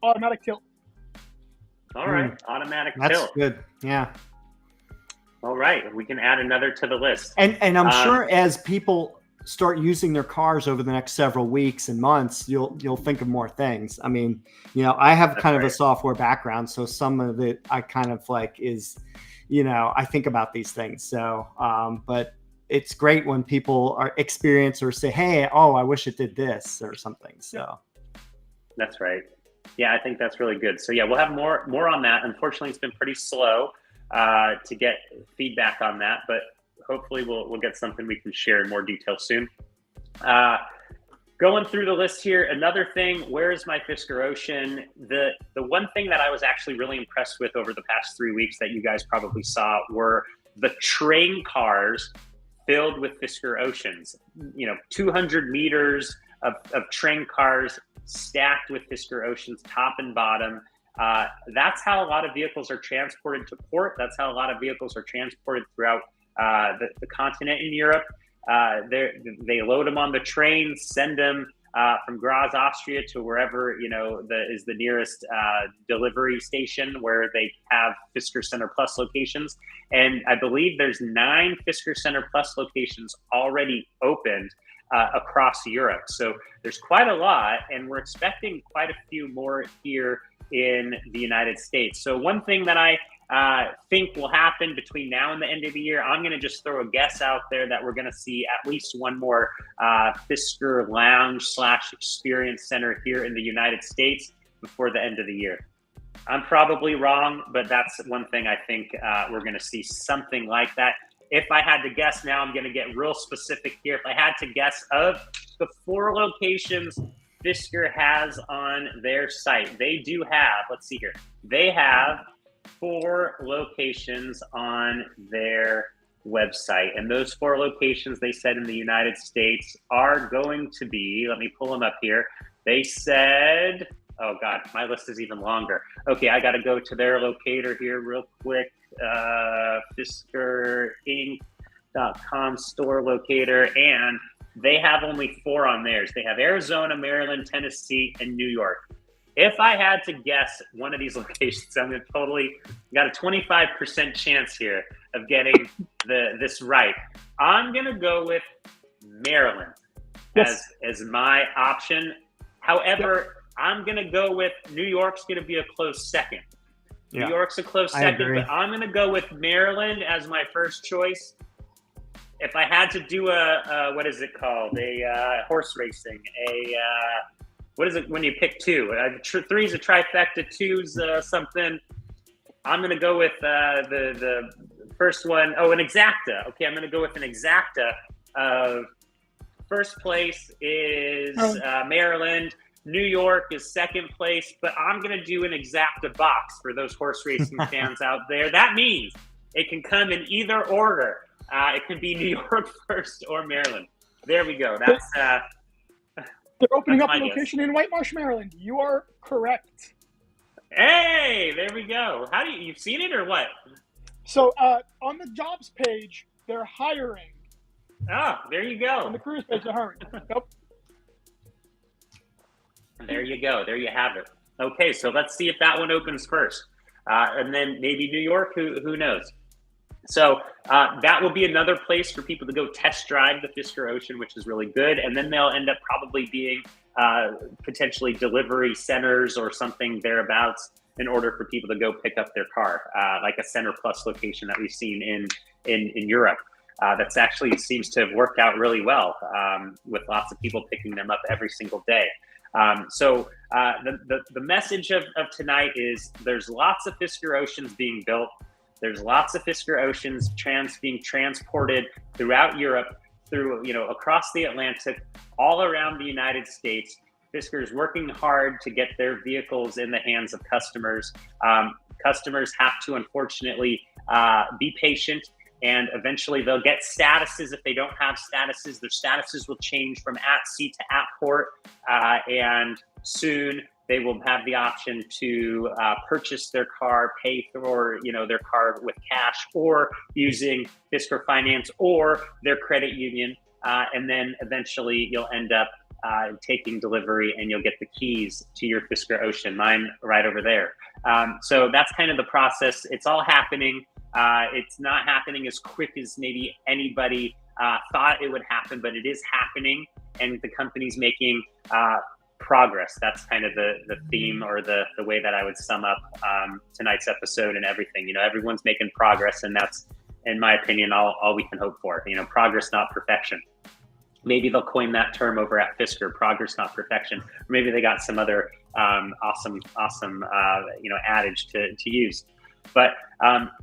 [SPEAKER 2] Automatic tilt.
[SPEAKER 1] All right, automatic tilt.
[SPEAKER 3] That's good. Yeah.
[SPEAKER 1] All right, we can add another to the list.
[SPEAKER 3] And I'm sure as people start using their cars over the next several weeks and months, you'll think of more things. I mean, I have kind of a software background, so some of it I kind of like is, I think about these things. So, but it's great when people are experience or say, hey, I wish it did this or something. So
[SPEAKER 1] that's right. Yeah, I think that's really good. So yeah, we'll have more on that. Unfortunately, it's been pretty slow to get feedback on that, but hopefully we'll get something we can share in more detail soon. Going through the list here, another thing, where is my Fisker Ocean? The one thing that I was actually really impressed with over the past 3 weeks that you guys probably saw were the train cars filled with Fisker Oceans. 200 meters of train cars stacked with Fisker Oceans, top and bottom. That's how a lot of vehicles are transported to port. That's how a lot of vehicles are transported throughout the continent in Europe. They load them on the train, send them from Graz, Austria to wherever, is the nearest delivery station where they have Fisker Center Plus locations. And I believe there's 9 Fisker Center Plus locations already opened across Europe. So there's quite a lot, and we're expecting quite a few more here in the United States. So one thing that I think will happen between now and the end of the year, I'm going to just throw a guess out there that we're going to see at least one more Fisker Lounge / Experience Center here in the United States before the end of the year. I'm probably wrong, but that's one thing I think we're going to see something like that. If I had to guess now, I'm going to get real specific here. If I had to guess, of the 4 locations Fisker has on their site. They do have, let's see here, they have 4 locations on their website. And those 4 locations, they said, in the United States are going to be, let me pull them up here. They said, oh God, my list is even longer. Okay, I got to go to their locator here real quick. FiskerInc.com store locator. And they have only 4 on theirs. They have Arizona, Maryland, Tennessee, and New York. If I had to guess one of these locations, I'm going to got a 25% chance here of getting this right. I'm going to go with Maryland as my option. However, I'm going to go with New York's going to be a close second. New York's a close second, but I'm going to go with Maryland as my first choice. If I had to do what is it called? A horse racing, what is it when you pick 2? 3's a trifecta, 2's something. I'm going to go with the first one. Oh, an exacta. Okay, I'm going to go with an exacta of first place is Maryland. New York is second place, but I'm going to do an exacta box for those horse racing fans out there. That means it can come in either order. It can be New York first or Maryland. There we go. That's
[SPEAKER 2] they're opening up a location in White Marsh, Maryland. You are correct.
[SPEAKER 1] Hey, there we go. How do you've seen it or what?
[SPEAKER 2] So on the jobs page, they're hiring.
[SPEAKER 1] Oh, there you go.
[SPEAKER 2] On the careers page, they're hiring. Yep.
[SPEAKER 1] There you go. There you have it. Okay, so let's see if that one opens first. And then maybe New York, who knows? So that will be another place for people to go test drive the Fisker Ocean, which is really good. And then they'll end up probably being potentially delivery centers or something thereabouts in order for people to go pick up their car, like a Center Plus location that we've seen in Europe. That's actually seems to have worked out really well with lots of people picking them up every single day. So the message of tonight is there's lots of Fisker Oceans being built. There's lots of Fisker Oceans being transported throughout Europe, across the Atlantic, all around the United States. Fisker is working hard to get their vehicles in the hands of customers. Customers have to, unfortunately, be patient, and eventually they'll get statuses. If they don't have statuses, their statuses will change from at sea to at port, and soon they will have the option to purchase their car, pay for their car with cash, or using Fisker Finance or their credit union, and then eventually you'll end up taking delivery, and you'll get the keys to your Fisker Ocean. Mine right over there. So that's kind of the process. It's all happening. It's not happening as quick as maybe anybody thought it would happen, but it is happening, and the company's making progress. That's kind of the theme, or the way that I would sum up tonight's episode and everything. Everyone's making progress, and that's, in my opinion, all we can hope for. Progress, not perfection. Maybe they'll coin that term over at Fisker, progress, not perfection. Or maybe they got some other awesome adage to use. But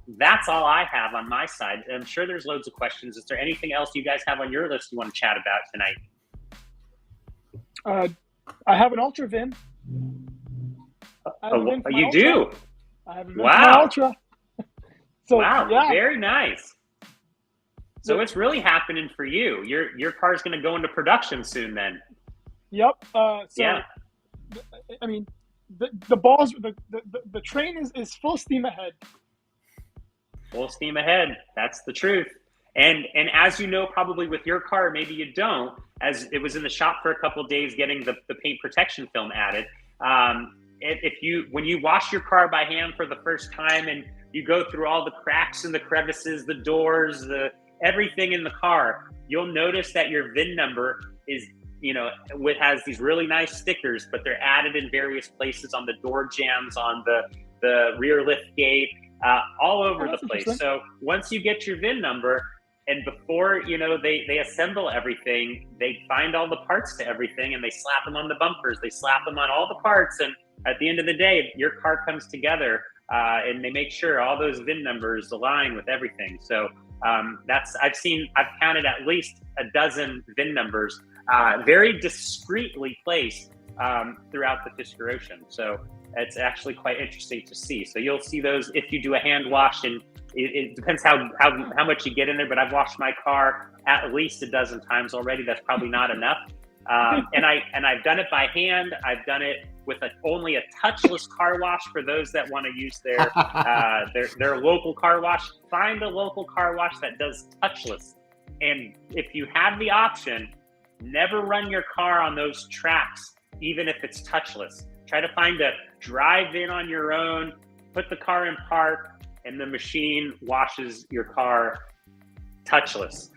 [SPEAKER 1] that's all I have on my side. I'm sure there's loads of questions. Is there anything else you guys have on your list you want to chat about tonight?
[SPEAKER 2] I have an Ultra VIN.
[SPEAKER 1] You do?
[SPEAKER 2] I have a VIN for my Ultra. So,
[SPEAKER 1] wow,
[SPEAKER 2] yeah.
[SPEAKER 1] Very nice. So it's really happening for you. Your car's going to go into production soon then.
[SPEAKER 2] Yep. I mean, the train is full steam ahead.
[SPEAKER 1] Full steam ahead. That's the truth. And as you know, probably with your car, maybe you don't, as it was in the shop for a couple of days getting the paint protection film added. When you wash your car by hand for the first time and you go through all the cracks and the crevices, the doors, everything in the car, you'll notice that your VIN number is, has these really nice stickers, but they're added in various places on the door jambs, on the rear lift gate, all over the place. So once you get your VIN number, and before they assemble everything, they find all the parts to everything, and they slap them on the bumpers, they slap them on all the parts, and at the end of the day, your car comes together, and they make sure all those VIN numbers align with everything. So I've counted at least a dozen VIN numbers very discreetly placed throughout the Fisker Ocean. So it's actually quite interesting to see. So you'll see those if you do a hand wash, and it depends how much you get in there, but I've washed my car at least a dozen times already. That's probably not enough. And I've done it by hand. I've done it with only a touchless car wash for those that want to use their local car wash. Find a local car wash that does touchless. And if you have the option, never run your car on those tracks, even if it's touchless. Try to find a drive in on your own, put the car in park, and the machine washes your car touchless.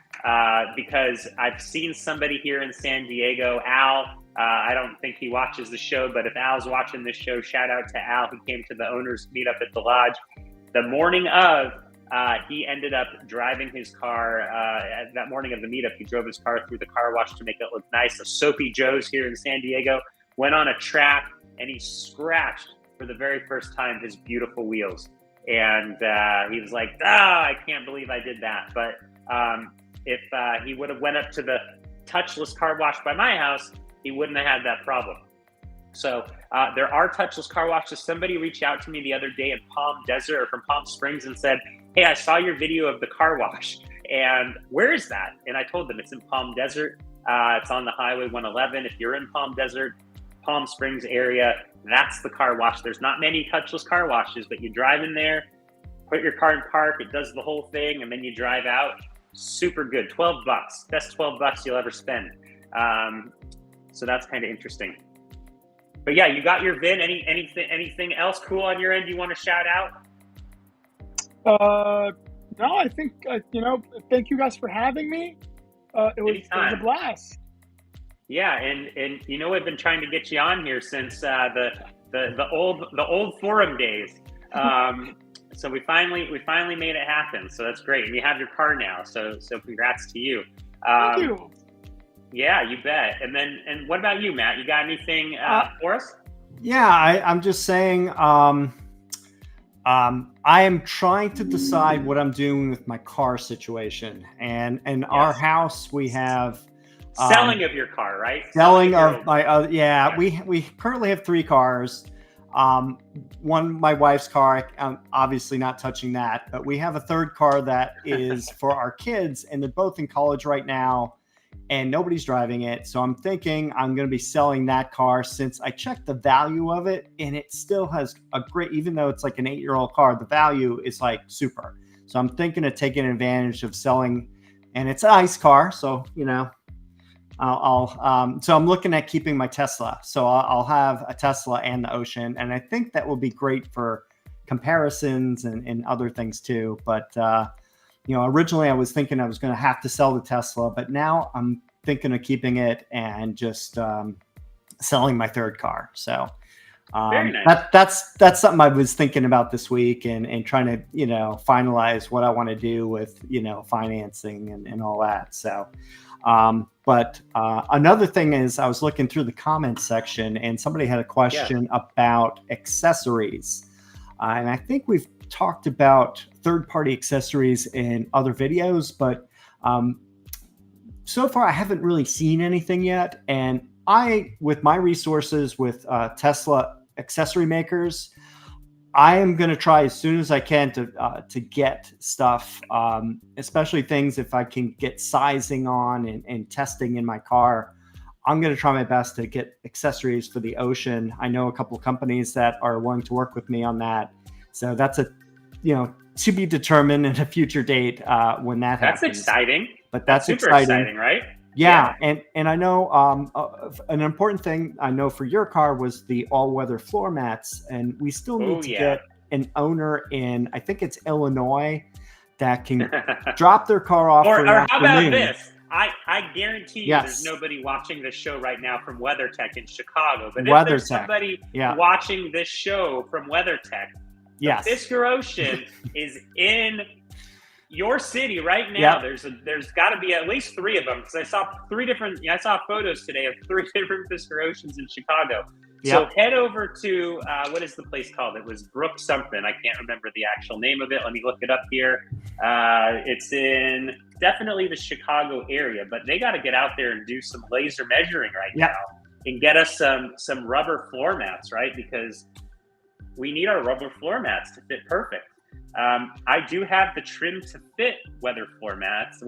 [SPEAKER 1] Because I've seen somebody here in San Diego, Al, I don't think he watches the show, but if Al's watching this show, shout out to Al. He came to the owners meetup at the lodge. The morning of, he ended up driving his car, that morning of the meetup, he drove his car through the car wash to make it look nice. The Soapy Joe's here in San Diego, went on a track, and he scratched for the very first time his beautiful wheels. And he was like, I can't believe I did that. But if he would have went up to the touchless car wash by my house, he wouldn't have had that problem. So there are touchless car washes. Somebody reached out to me the other day in Palm Desert or from Palm Springs and said, hey, I saw your video of the car wash. And where is that? And I told them it's in Palm Desert. It's on the Highway 111. If you're in Palm Desert, Palm Springs area, that's the car wash. There's not many touchless car washes, but you drive in there, put your car in park, it does the whole thing, and then you drive out. Super good. $12. Best $12 you'll ever spend. So that's kind of interesting. But yeah, you got your VIN. Anything else cool on your end you want to shout out?
[SPEAKER 2] No, I think, thank you guys for having me. It was a blast.
[SPEAKER 1] Yeah, and I've been trying to get you on here since the old forum days. So we finally made it happen. So that's great. And you have your car now. So congrats to you.
[SPEAKER 2] Thank you.
[SPEAKER 1] Yeah, you bet. And what about you, Matt? You got anything for us?
[SPEAKER 3] Yeah, I'm just saying. I am trying to decide what I'm doing with my car situation, and in our house we have
[SPEAKER 1] selling of your car, right?
[SPEAKER 3] Selling of my we currently have 3 cars. One, my wife's car, I'm obviously not touching that, but we have a 3rd car that is for our kids, and they're both in college right now and nobody's driving it. So I'm thinking I'm going to be selling that car, since I checked the value of it and it still has a great, even though it's like an 8-year-old car, the value is like super. So I'm thinking of taking advantage of selling, and it's an ICE car. So, so I'm looking at keeping my Tesla. So I'll have a Tesla and the Ocean, and I think that will be great for comparisons and other things too. But, originally I was thinking I was going to have to sell the Tesla, but now I'm thinking of keeping it and just selling my 3rd car. So
[SPEAKER 1] very nice.
[SPEAKER 3] That's something I was thinking about this week, and trying to, finalize what I want to do with, financing and all that. So, but another thing is, I was looking through the comments section, and somebody had a question about accessories. And I think we've talked about third-party accessories in other videos, but so far I haven't really seen anything yet. And with my resources with Tesla accessory makers, I am going to try as soon as I can to get stuff, especially things if I can get sizing on and testing in my car. I'm going to try my best to get accessories for the Ocean. I know a couple of companies that are willing to work with me on that. So that's to be determined at a future date when that happens.
[SPEAKER 1] That's exciting.
[SPEAKER 3] But that's
[SPEAKER 1] super
[SPEAKER 3] exciting,
[SPEAKER 1] right?
[SPEAKER 3] Yeah. And I know an important thing I know for your car was the all-weather floor mats, and we still need to get an owner in, I think it's Illinois, that can drop their car off.
[SPEAKER 1] Or how about this? I guarantee you there's nobody watching this show right now from WeatherTech in Chicago. But if there's somebody watching this show from WeatherTech, the Fisker Ocean is in your city right now. There's got to be at least 3 of them, because I saw I saw photos today of 3 different Fisker Oceans in Chicago. So head over to what is the place called? It was Brook something. I can't remember the actual name of it. Let me look it up here. It's in definitely the Chicago area, but they got to get out there and do some laser measuring right now. and get us some rubber floor mats, right? Because we need our rubber floor mats to fit perfect. I do have the trim to fit WeatherTech floor mats,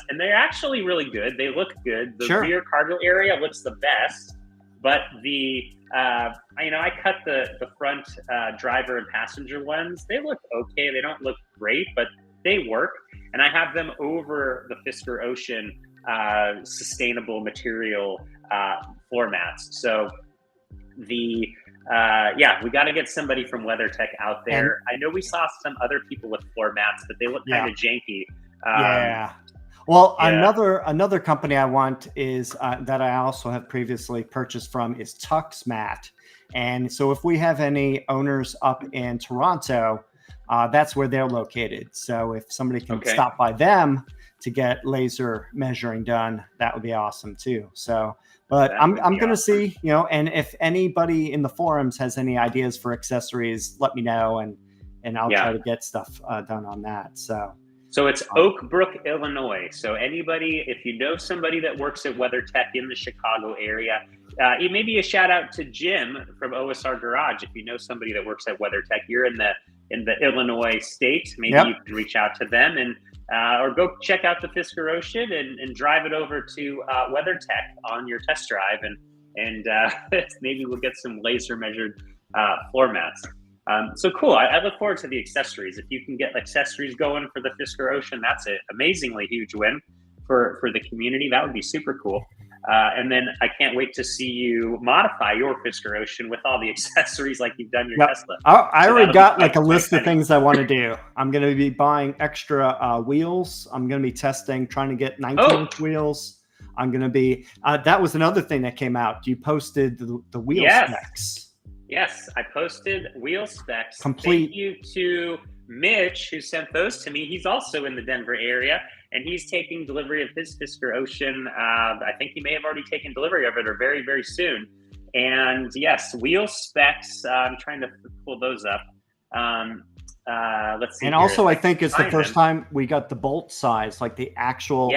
[SPEAKER 1] and they're actually really good. They look good. The rear cargo area looks the best, but I cut the front driver and passenger ones. They look okay. They don't look great, but they work. And I have them over the Fisker Ocean sustainable material floor mats. So we got to get somebody from WeatherTech out there. I know we saw some other people with floor mats, but they look kind of janky.
[SPEAKER 3] Another company I want is that I also have previously purchased from is Tux Mat. And so if we have any owners up in Toronto, that's where they're located. So if somebody can stop by them to get laser measuring done, that would be awesome too. So, but I'm going to see, and if anybody in the forums has any ideas for accessories, let me know, and I'll try to get stuff done on that.
[SPEAKER 1] So it's Oak Brook, Illinois. So anybody, if you know somebody that works at WeatherTech in the Chicago area, maybe a shout out to Jim from OSR Garage. If you know somebody that works at WeatherTech, you're in the Illinois state, maybe you can reach out to them and or go check out the Fisker Ocean and drive it over to WeatherTech on your test drive, and maybe we'll get some laser measured floor mats. So cool. I look forward to the accessories. If you can get accessories going for the Fisker Ocean, that's an amazingly huge win for the community. That would be super cool. And then I can't wait to see you modify your Fisker Ocean with all the accessories like you've done your Tesla.
[SPEAKER 3] I already got like a list of things I want to do. I'm going to be buying extra wheels. I'm going to be trying to get 19-inch wheels. I'm going to be, that was another thing that came out. You posted the wheel specs.
[SPEAKER 1] Yes, I posted wheel specs.
[SPEAKER 3] Complete.
[SPEAKER 1] Thank you to Mitch, who sent those to me. He's also in the Denver area, and he's taking delivery of his Fisker Ocean. I think he may have already taken delivery of it, or very, very soon. And yes, wheel specs. I'm trying to pull those up. Let's see.
[SPEAKER 3] And also, I think it's the first time we got the bolt size, like the actual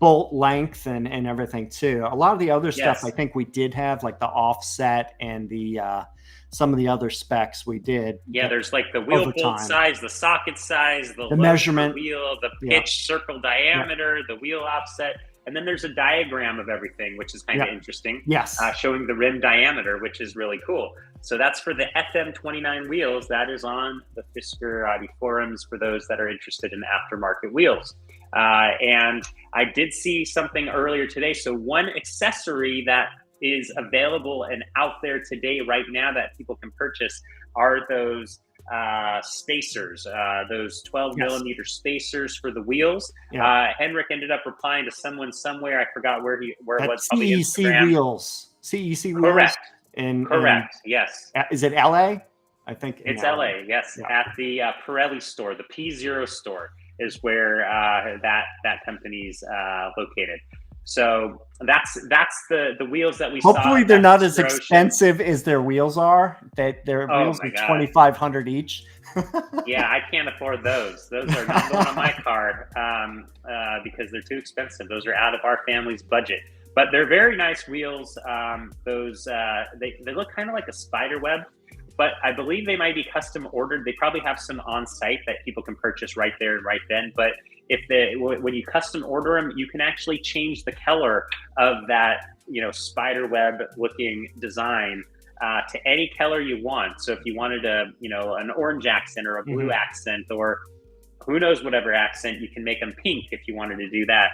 [SPEAKER 3] bolt length and everything too. A lot of the other stuff I think we did have, like the offset and the some of the other specs we did.
[SPEAKER 1] Yeah, there's like the wheel bolt size, the socket size, the
[SPEAKER 3] measurement
[SPEAKER 1] wheel, the pitch circle diameter, the wheel offset. And then there's a diagram of everything, which is kind of interesting.
[SPEAKER 3] Yes.
[SPEAKER 1] Showing the rim diameter, which is really cool. So that's for the FM29 wheels. That is on the Fisker forums for those that are interested in aftermarket wheels. And I did see something earlier today. So one accessory that is available and out there today right now that people can purchase are those spacers, those 12 millimeter spacers for the wheels. Henrik ended up replying to someone somewhere. I forgot where it was.
[SPEAKER 3] CEC wheels. CEC wheels.
[SPEAKER 1] Correct.
[SPEAKER 3] Correct.
[SPEAKER 1] Yes.
[SPEAKER 3] Is it LA? I think
[SPEAKER 1] it's LA. Yes. At the Pirelli store, the P0 store is where that company's located. So that's the wheels that we saw.
[SPEAKER 3] Hopefully they're not as expensive as their wheels are. Their wheels are $2,500 each.
[SPEAKER 1] Yeah, I can't afford those. Those are not going on my car because they're too expensive. Those are out of our family's budget. But they're very nice wheels. They look kind of like a spider web, but I believe they might be custom ordered. They probably have some on site that people can purchase right there and right then. But when you custom order them, you can actually change the color of that, spider web looking design to any color you want. So if you wanted an orange accent or a blue accent, or who knows, whatever accent, you can make them pink if you wanted to do that,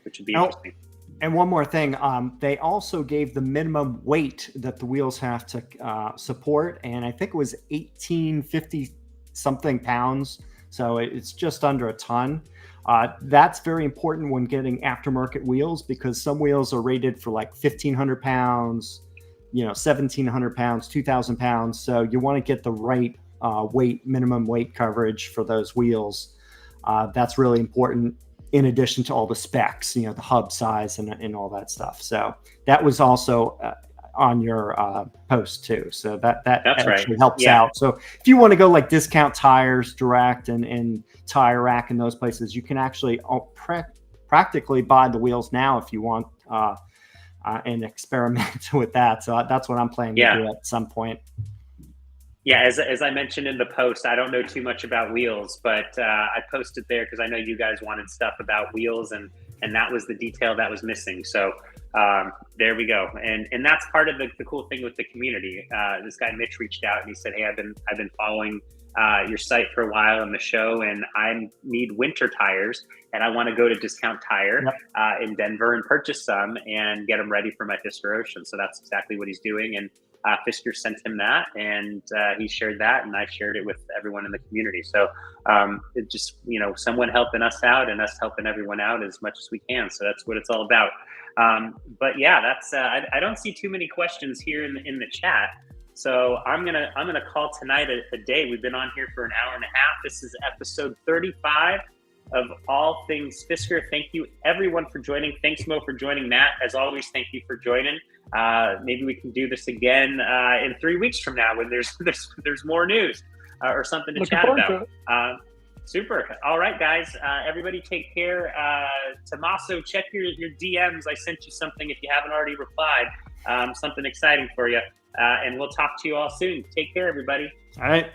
[SPEAKER 1] which would be interesting.
[SPEAKER 3] And one more thing, they also gave the minimum weight that the wheels have to support, and I think it was 1,850 something pounds. So it's just under a ton. That's very important when getting aftermarket wheels, because some wheels are rated for like 1,500 pounds, 1,700 pounds, 2,000 pounds. So you want to get the right minimum weight coverage for those wheels. That's really important, in addition to all the specs, the hub size and all that stuff. So that was also on your post too. So that actually helps out. So if you want to go like Discount Tires Direct and Tire Rack and those places, you can actually practically buy the wheels now if you want and experiment with that. So that's what I'm planning to do at some point.
[SPEAKER 1] Yeah, as I mentioned in the post, I don't know too much about wheels, but I posted there because I know you guys wanted stuff about wheels, and that was the detail that was missing. So there we go. And that's part of the cool thing with the community. This guy Mitch reached out and he said, "Hey, I've been following your site for a while and the show, and I need winter tires, and I want to go to Discount Tire in Denver and purchase some and get them ready for my Fisker Ocean." So that's exactly what he's doing. And Fisker sent him that, and he shared that, and I shared it with everyone in the community. So it just, someone helping us out and us helping everyone out as much as we can. So that's what it's all about. But yeah, that's I don't see too many questions here in the chat. So I'm gonna call tonight a day. We've been on here for an hour and a half. This is episode 35 of All Things Fisker. Thank you everyone for joining. Thanks Mo for joining. Matt, as always, thank you for joining. Maybe we can do this again in 3 weeks from now when there's more news or something to chat about. Super. All right, guys. Everybody take care. Tommaso, check your DMs. I sent you something if you haven't already replied. Something exciting for you. And we'll talk to you all soon. Take care, everybody.
[SPEAKER 3] All right.